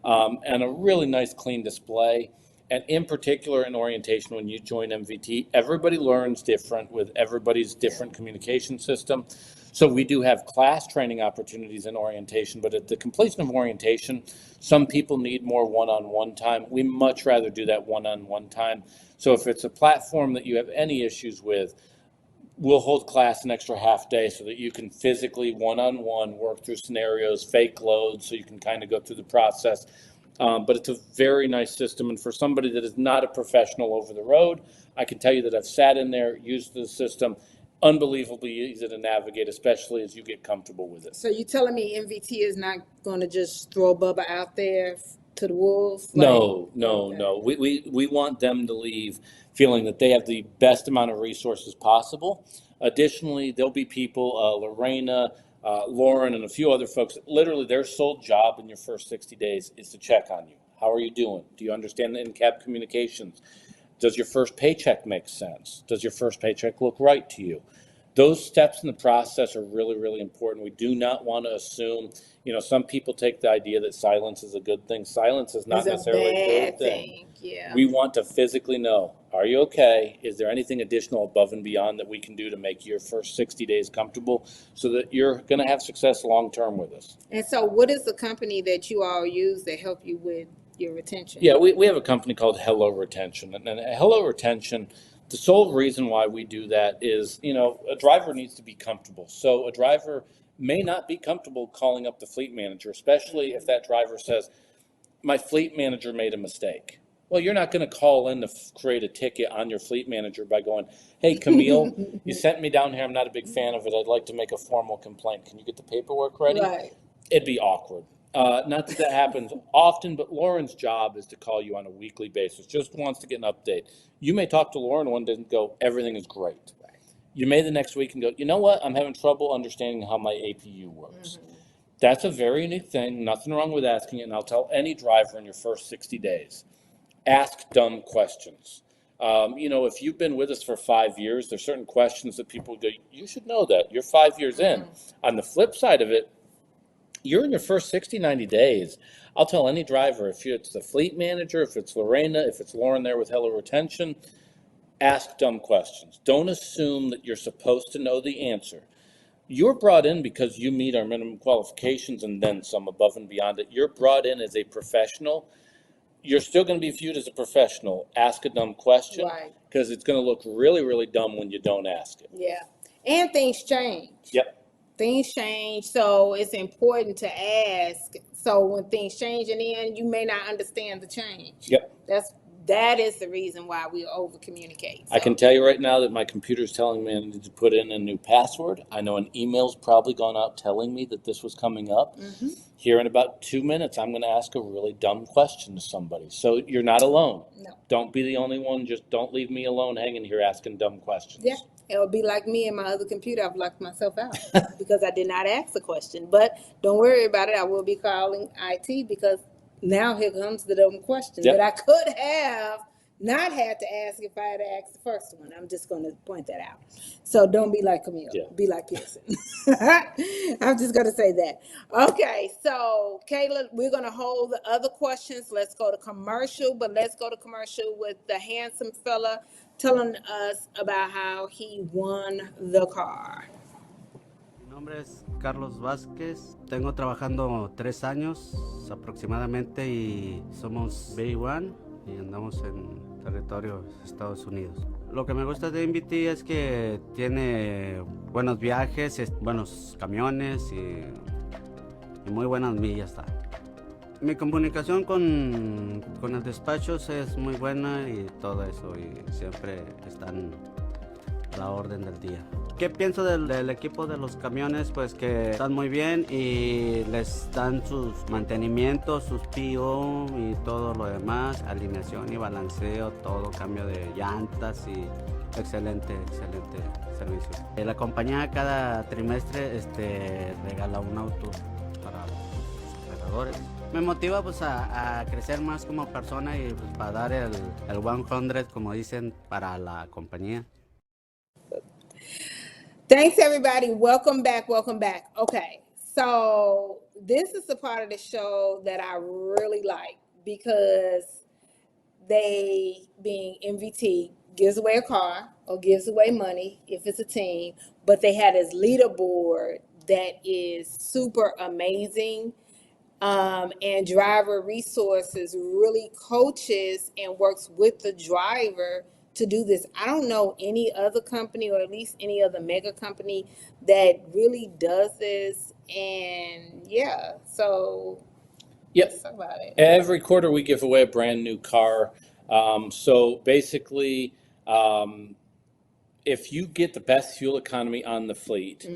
and a really nice clean display. And in particular, in orientation, when you join MVT, everybody learns different with everybody's different communication system. So we do have class training opportunities in orientation, but at the completion of orientation, some people need more one-on-one time. We much rather do that one-on-one time. So if it's a platform that you have any issues with, we'll hold class an extra half day so that you can physically one-on-one work through scenarios, fake loads, so you can kind of go through the process. But it's a very nice system. And for somebody that is not a professional over the road, I can tell you that I've sat in there, used the system, unbelievably easy to navigate, especially as you get comfortable with it. So you telling me MVT is not going to just throw Bubba out there to the wolves? No. We want them to leave feeling that they have the best amount of resources possible. Additionally, there'll be people, Lorena, Lauren, and a few other folks, literally their sole job in your first 60 days is to check on you. How are you doing? Do you understand the in-cab communications? Does your first paycheck make sense? Does your first paycheck look right to you? Those steps in the process are really, really important. We do not want to assume, some people take the idea that silence is a good thing. Silence is not necessarily a good thing. Yeah. We want to physically know, are you okay? Is there anything additional above and beyond that we can do to make your first 60 days comfortable so that you're going to have success long term with us? And so what is the company that you all use that help you with your retention? Yeah, we have a company called Hello Retention. And Hello Retention, the sole reason why we do that is, a driver needs to be comfortable. So a driver may not be comfortable calling up the fleet manager, especially if that driver says, my fleet manager made a mistake. Well, you're not going to call in to create a ticket on your fleet manager by going, hey, Camille, you sent me down here. I'm not a big fan of it. I'd like to make a formal complaint. Can you get the paperwork ready? Right. It'd be awkward. Not that that happens often, but Lauren's job is to call you on a weekly basis, just wants to get an update. You may talk to Lauren one day and go, everything is great. Right. You may the next week and go, you know what? I'm having trouble understanding how my APU works. That's a very unique thing. Nothing wrong with asking it. And I'll tell any driver in your first 60 days, ask dumb questions. If you've been with us for 5 years, there's certain questions that people go, you should know that. You're 5 years in. On the flip side of it, you're in your first 60, 90 days. I'll tell any driver, if it's the fleet manager, if it's Lorena, if it's Lauren there with Hello Retention, ask dumb questions. Don't assume that you're supposed to know the answer. You're brought in because you meet our minimum qualifications and then some above and beyond it. You're brought in as a professional. You're still going to be viewed as a professional. Ask a dumb question, Right. because it's going to look really, really dumb when you don't ask it. Yeah. And things change. Yep. Things change, so it's important to ask. So when things change, and then you may not understand the change. Yep. That is the reason why we over communicate. I can tell you right now that my computer's telling me I need to put in a new password. I know an email's probably gone out telling me that this was coming up. Here in about 2 minutes, I'm going to ask a really dumb question to somebody. So you're not alone. No. Don't be the only one. Just don't leave me alone hanging here asking dumb questions. Yeah. It would be like me and my other computer. I've locked myself out because I did not ask the question. But don't worry about it. I will be calling IT because now here comes the dumb question Yep. that I could have not had to ask if I had asked the first one. I'm just going to point that out. So don't be like Camille. Yeah. Be like Pierson. I'm just going to say that. Okay, so Kayla, we're going to hold the other questions. Let's go to commercial, but let's go to commercial with the handsome fella telling us about how he won the car. Mi nombre es Carlos Vázquez. Tengo trabajando 3 años aproximadamente y somos B1 y andamos en territorio Estados Unidos. Lo que me gusta de MVT es que tiene buenos viajes, buenos camiones y muy buenas millas. Mi comunicación con el despacho es muy buena y todo eso, y siempre están a la orden del día. ¿Qué pienso del equipo de los camiones? Pues que están muy bien y les dan sus mantenimientos, sus PO y todo lo demás, alineación y balanceo, todo, cambio de llantas y excelente servicio. La compañía cada trimestre regala un auto para los operadores. Me motiva pues a crecer más como persona y pues, para dar el 100, como dicen, para la compañía. Thanks, everybody. Welcome back. Welcome back. Okay, so this is the part of the show that I really like because they, being MVT, gives away a car or gives away money if it's a team, but they had this leaderboard that is super amazing. And driver resources really coaches and works with the driver to do this. I don't know any other company, or at least any other mega company, that really does this. And yeah, so Yep. let's talk about it. Every quarter we give away a brand new car. So basically, if you get the best fuel economy on the fleet,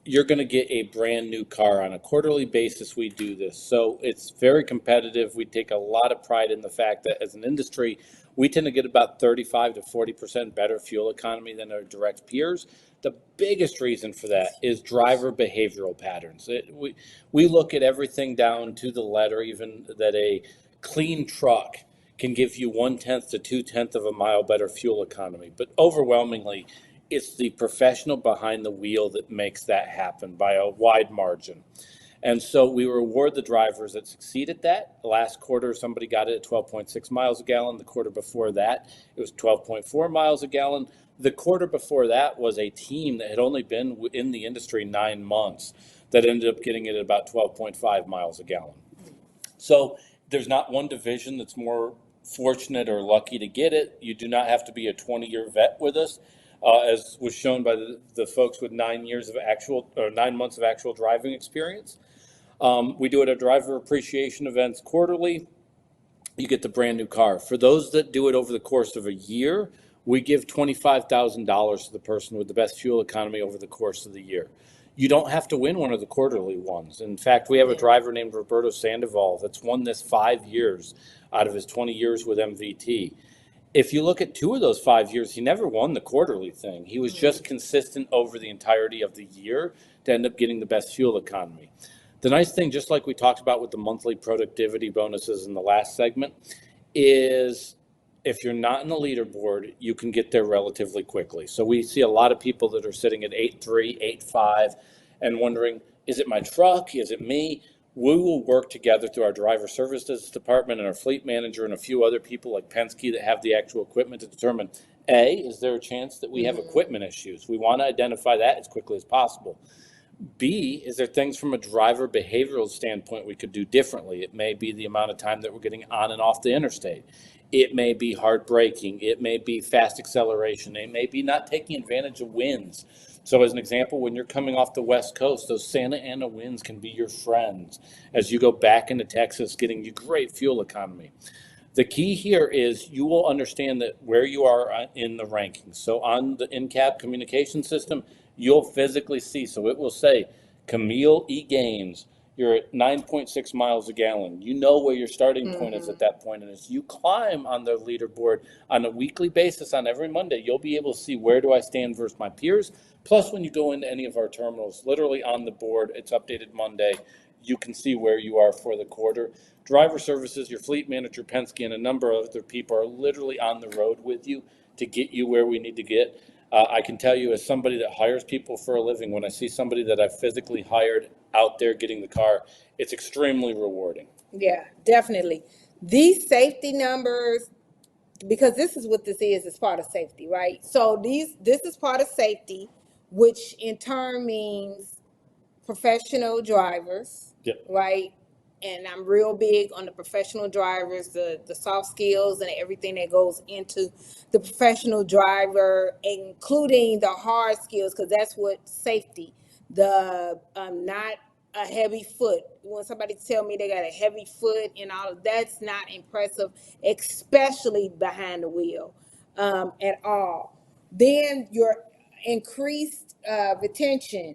you're going to get a brand new car. On a quarterly basis, we do this. So it's very competitive. We take a lot of pride in the fact that as an industry, we tend to get about 35 to 40% better fuel economy than our direct peers. The biggest reason for that is driver behavioral patterns. We look at everything down to the letter, even that a clean truck can give you 1/10 to 2/10 of a mile better fuel economy. But overwhelmingly, it's the professional behind the wheel that makes that happen by a wide margin. And so we reward the drivers that succeed at that. Last quarter, somebody got it at 12.6 miles a gallon. The quarter before that, it was 12.4 miles a gallon. The quarter before that was a team that had only been in the industry 9 months that ended up getting it at about 12.5 miles a gallon. So there's not one division that's more fortunate or lucky to get it. You do not have to be a 20-year vet with us. As was shown by the folks with 9 months of actual driving experience. We do it at driver appreciation events quarterly. you get the brand new car. For those that do it over the course of a year, we give $25,000 to the person with the best fuel economy over the course of the year. You don't have to win one of the quarterly ones. In fact, we have a driver named Roberto Sandoval that's won this 5 years out of his 20 years with MVT. If you look at 2 of those 5 years, he never won the quarterly thing. He was just consistent over the entirety of the year to end up getting the best fuel economy. The nice thing, just like we talked about with the monthly productivity bonuses in the last segment, is if you're not in the leaderboard, you can get there relatively quickly. So we see a lot of people that are sitting at 8.3, 8.5 and wondering, is it my truck? Is it me? We will work together through our driver services department and our fleet manager and a few other people like Penske that have the actual equipment to determine, A, is there a chance that we have equipment issues? We want to identify that as quickly as possible. B, is there things from a driver behavioral standpoint we could do differently? It may be the amount of time that we're getting on and off the interstate. It may be hard braking. It may be fast acceleration. It may be not taking advantage of winds. So as an example, when you're coming off the West Coast, those Santa Ana winds can be your friends as you go back into Texas, getting you great fuel economy. The key here is you will understand that where you are in the rankings. So on the in-cab communication system, you'll physically see. So it will say, Camille E. Gaines, you're at 9.6 miles a gallon. You know where your starting point is at that point. And as you climb on the leaderboard on a weekly basis on every Monday, you'll be able to see where do I stand versus my peers. Plus, when you go into any of our terminals, literally on the board, it's updated Monday. You can see where you are for the quarter. Driver services, your fleet manager, Penske, and a number of other people are literally on the road with you to get you where we need to get. I can tell you, as somebody that hires people for a living, when I see somebody that I've physically hired out there getting the car, it's extremely rewarding. Yeah, definitely. These safety numbers, because this is what this is, it's part of safety, right? So this is part of safety, which in turn means professional drivers, right? And I'm real big on the professional drivers, the soft skills and everything that goes into the professional driver, including the hard skills, because that's what safety, the not a heavy foot. When somebody tell me they got a heavy foot and all of that's not impressive, especially behind the wheel at all. Then your increased retention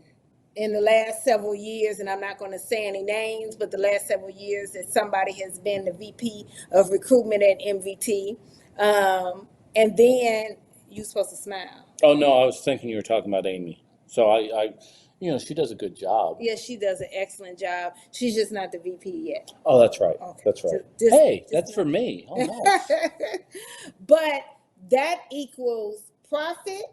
in the last several years, and I'm not going to say any names, but the last several years that somebody has been the VP of recruitment at MVT. And then you're supposed to smile. Oh, no, I was thinking you were talking about Amy. So I she does a good job. Yeah, she does an excellent job. She's just not the VP yet. Oh, that's right. Okay. That's right. Just that's for me. Oh, nice. But that equals profit,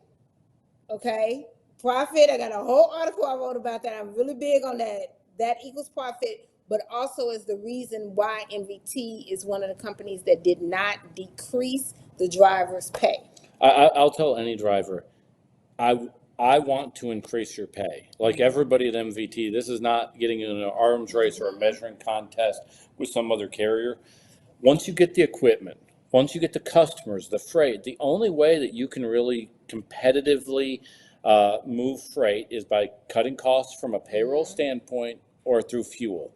okay? Profit, I got a whole article I wrote about that. I'm really big on that. That equals profit, but also is the reason why MVT is one of the companies that did not decrease the driver's pay. I'll tell any driver, I want to increase your pay. Like everybody at MVT, this is not getting in an arms race or a measuring contest with some other carrier. Once you get the equipment, once you get the customers, the freight, the only way that you can really competitively move freight is by cutting costs from a payroll standpoint or through fuel.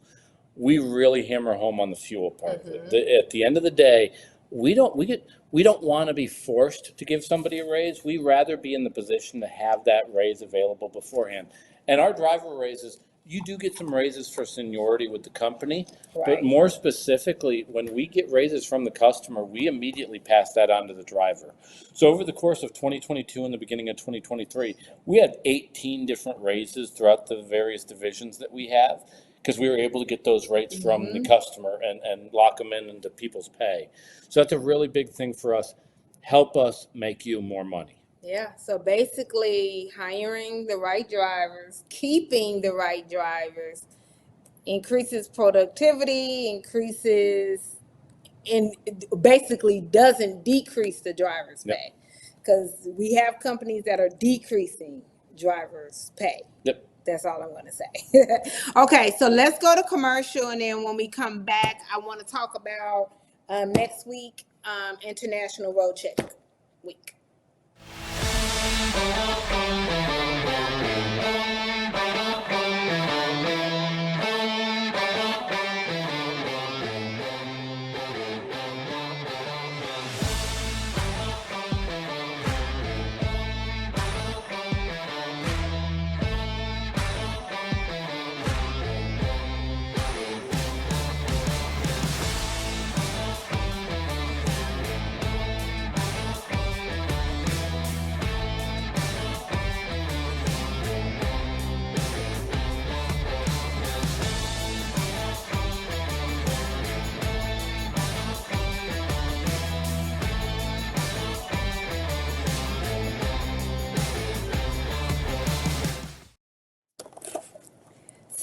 We really hammer home on the fuel part of it. At the end of the day, we don't want to be forced to give somebody a raise. We rather be in the position to have that raise available beforehand. And our driver raises, you do get some raises for seniority with the company, but more specifically, when we get raises from the customer, we immediately pass that on to the driver. So over the course of 2022 and the beginning of 2023, we had 18 different raises throughout the various divisions that we have, because we were able to get those rates from the customer and lock them into people's pay. So that's a really big thing for us. Help us make you more money. Yeah, so basically hiring the right drivers, keeping the right drivers, increases productivity, increases, and basically doesn't decrease the driver's pay. Because we have companies that are decreasing drivers' pay. That's all I'm going to say. Okay, so let's go to commercial, and then when we come back, I want to talk about next week, International Road Check Week.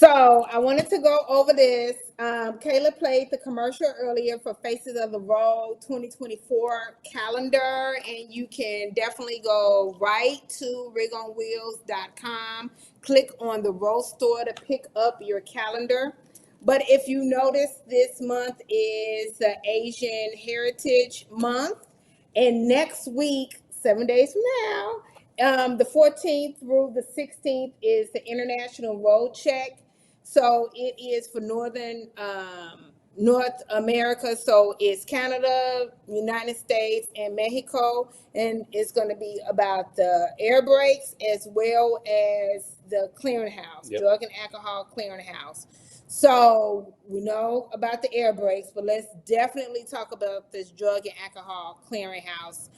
So I wanted to go over this. Kayla played the commercial earlier for Faces of the Road 2024 calendar, and you can definitely go right to rigonwheels.com, click on the Road store to pick up your calendar. But if you notice, this month is the Asian Heritage Month, and next week, 7 days from now, the 14th through the 16th is the International Road Check. So it is for North America. So it's Canada, United States, and Mexico, and it's going to be about the air brakes as well as the clearinghouse, Yep. drug and alcohol clearinghouse. So we know about the air brakes, but let's definitely talk about this drug and alcohol clearinghouse.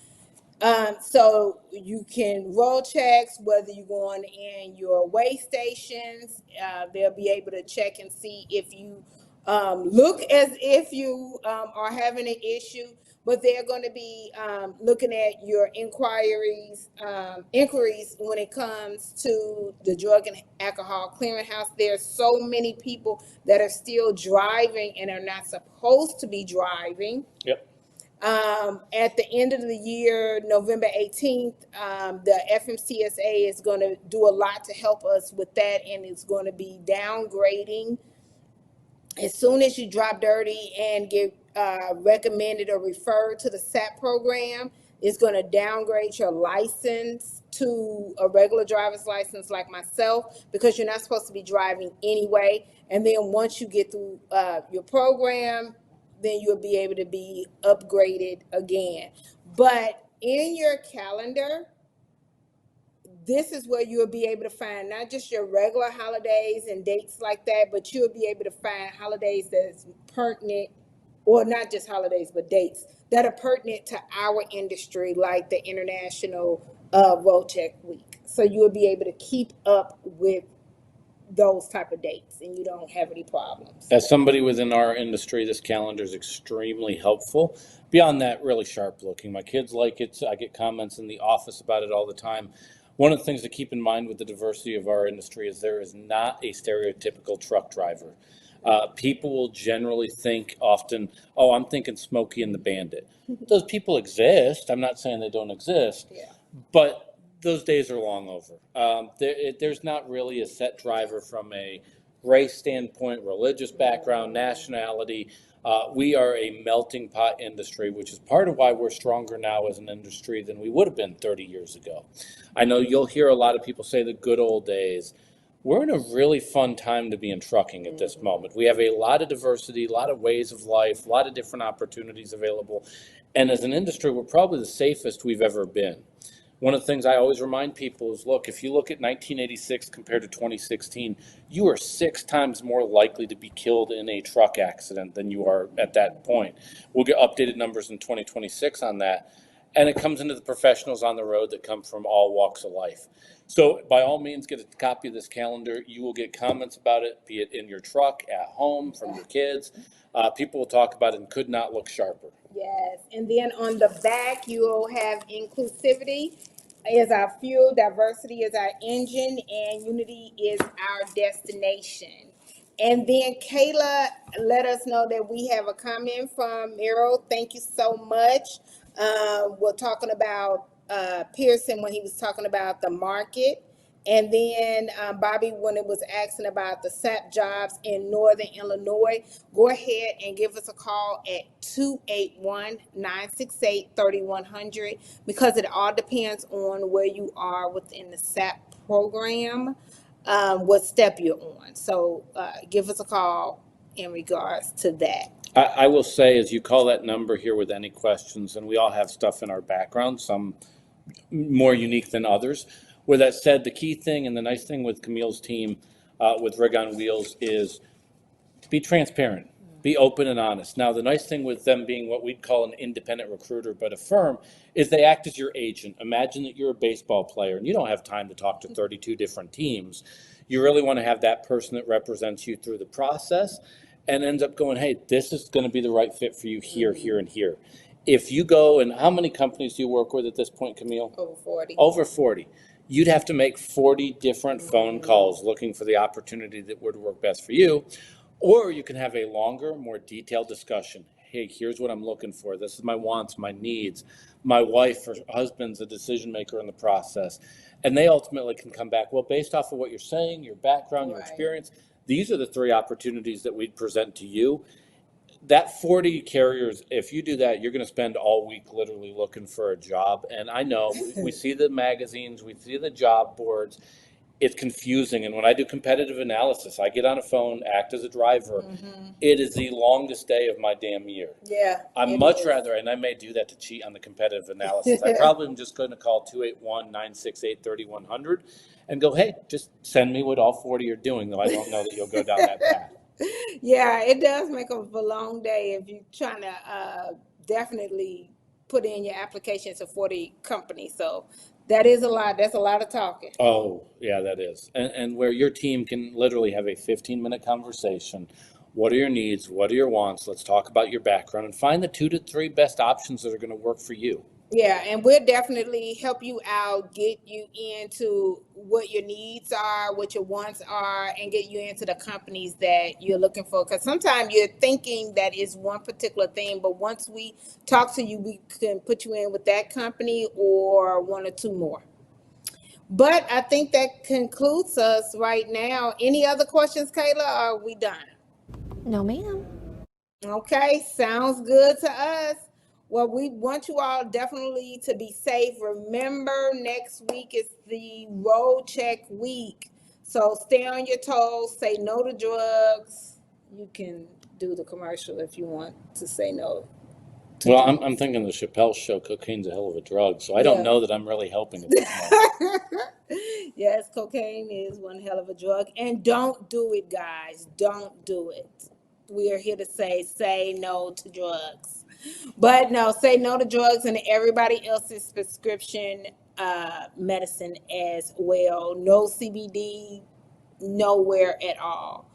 So you can roll checks whether you're going in your weigh stations. They'll be able to check and see if you look as if you are having an issue, but they're going to be looking at your inquiries when it comes to the drug and alcohol clearinghouse. There's so many people that are still driving and are not supposed to be driving. Yep. At the end of the year, November 18th, the FMCSA is going to do a lot to help us with that, and it's going to be downgrading. As soon as you drop dirty and get recommended or referred to the SAP program, it's going to downgrade your license to a regular driver's license like myself, because you're not supposed to be driving anyway. And then once you get through your program, then you'll be able to be upgraded again. But in your calendar, this is where you'll be able to find not just your regular holidays and dates like that, but you'll be able to find holidays that's pertinent, or not just holidays, but dates that are pertinent to our industry, like the International Road Check Week. So you'll be able to keep up with those type of dates and you don't have any problems. As somebody within our industry, this calendar is extremely helpful. Beyond that, really sharp looking. My kids like it. I get comments in the office about it all the time. One of the things to keep in mind with the diversity of our industry is there is not a stereotypical truck driver. People will generally think often, oh, I'm thinking Smokey and the Bandit. Those people exist. I'm not saying they don't exist, Yeah. but those days are long over. There's not really a set driver from a race standpoint, religious background, nationality. We are a melting pot industry, which is part of why we're stronger now as an industry than we would have been 30 years ago. I know you'll hear a lot of people say the good old days. We're in a really fun time to be in trucking at this moment. We have a lot of diversity, a lot of ways of life, a lot of different opportunities available. And as an industry, we're probably the safest we've ever been. One of the things I always remind people is, look, if you look at 1986 compared to 2016, you are 6 times more likely to be killed in a truck accident than you are at that point. We'll get updated numbers in 2026 on that. And it comes into the professionals on the road that come from all walks of life. So by all means, get a copy of this calendar. You will get comments about it, be it in your truck, at home, from your kids. People will talk about it and could not look sharper. Yes, and then on the back, you'll have inclusivity is our fuel, diversity is our engine, and unity is our destination. And then Kayla let us know that we have a comment from Miro. Thank you so much. We're talking about Pierson when he was talking about the market. And then Bobby, when it was asking about the SAP jobs in Northern Illinois, go ahead and give us a call at 281-968-3100, because it all depends on where you are within the SAP program, what step you're on. So give us a call in regards to that. I will say, as you call that number here with any questions, and we all have stuff in our background, some more unique than others. With that said, the key thing and the nice thing with Camille's team with Rig on Wheels is to be transparent, be open and honest. Now, the nice thing with them being what we'd call an independent recruiter, but a firm, is they act as your agent. Imagine that you're a baseball player and you don't have time to talk to 32 different teams. You really want to have that person that represents you through the process and ends up going, hey, this is going to be the right fit for you here, here, and here. If you go, and how many companies do you work with at this point, Camille? Over 40. Over 40. you'd have to make 40 different phone calls looking for the opportunity that would work best for you. Or you can have a longer, more detailed discussion. Hey, here's what I'm looking for. This is my wants, my needs. My wife or husband's a decision maker in the process. And they ultimately can come back, well, based off of what you're saying, your background, your Right. experience, these are the 3 opportunities that we'd present to you. That 40 carriers, if you do that, you're going to spend all week literally looking for a job. And I know we see the magazines, we see the job boards. It's confusing. And when I do competitive analysis, I get on a phone, act as a driver. It is the longest day of my damn year. Yeah. I'd it much is. rather, and I may do that to cheat on the competitive analysis. I probably am just going to call 281-968-3100 and go, hey, just send me what all 40 are doing, though I don't know that you'll go down that path. Yeah, it does make a long day if you're trying to definitely put in your application to 40 companies. So that is a lot. That's a lot of talking. Oh, yeah, that is. And where your team can literally have a 15-minute conversation. What are your needs? What are your wants? Let's talk about your background and find the 2 to 3 best options that are going to work for you. Yeah, and we'll definitely help you out, get you into what your needs are, what your wants are, and get you into the companies that you're looking for. Because sometimes you're thinking that is one particular thing, but once we talk to you, we can put you in with that company or 1 or 2 more. But I think that concludes us right now. Any other questions, Kayla? Or are we done? No, ma'am. Okay, sounds good to us. Well, we want you all definitely to be safe. Remember, next week is the road check week. So stay on your toes, say no to drugs. You can do the commercial if you want to say no to Well, drugs. I'm thinking the Chappelle show, cocaine's a hell of a drug, so I don't Yeah. know that I'm really helping at this moment. Yes, cocaine is one hell of a drug. And don't do it, guys. Don't do it. We are here to say no to drugs. But no, say no to drugs and everybody else's prescription medicine as well. No CBD, nowhere at all.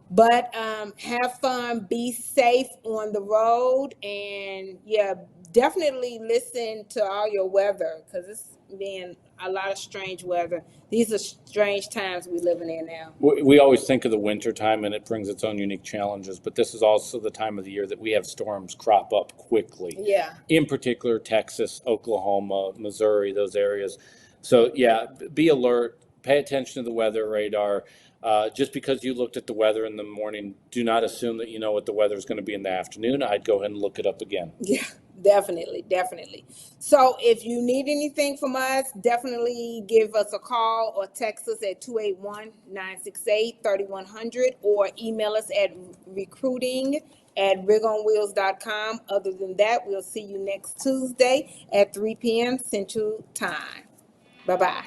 But have fun, be safe on the road, and yeah, definitely listen to all your weather because it's been a lot of strange weather. These are strange times we're living in now. We always think of the winter time and it brings its own unique challenges, but this is also the time of the year that we have storms crop up quickly. Yeah. In particular, Texas, Oklahoma, Missouri, those areas. So yeah, be alert, pay attention to the weather radar. Just because you looked at the weather in the morning, do not assume that you know what the weather is going to be in the afternoon. I'd go ahead and look it up again. Yeah, definitely. So if you need anything from us, definitely give us a call or text us at 281-968-3100 or email us at recruiting@rigonwheels.com. Other than that, we'll see you next Tuesday at 3 p.m. Central Time. Bye-bye.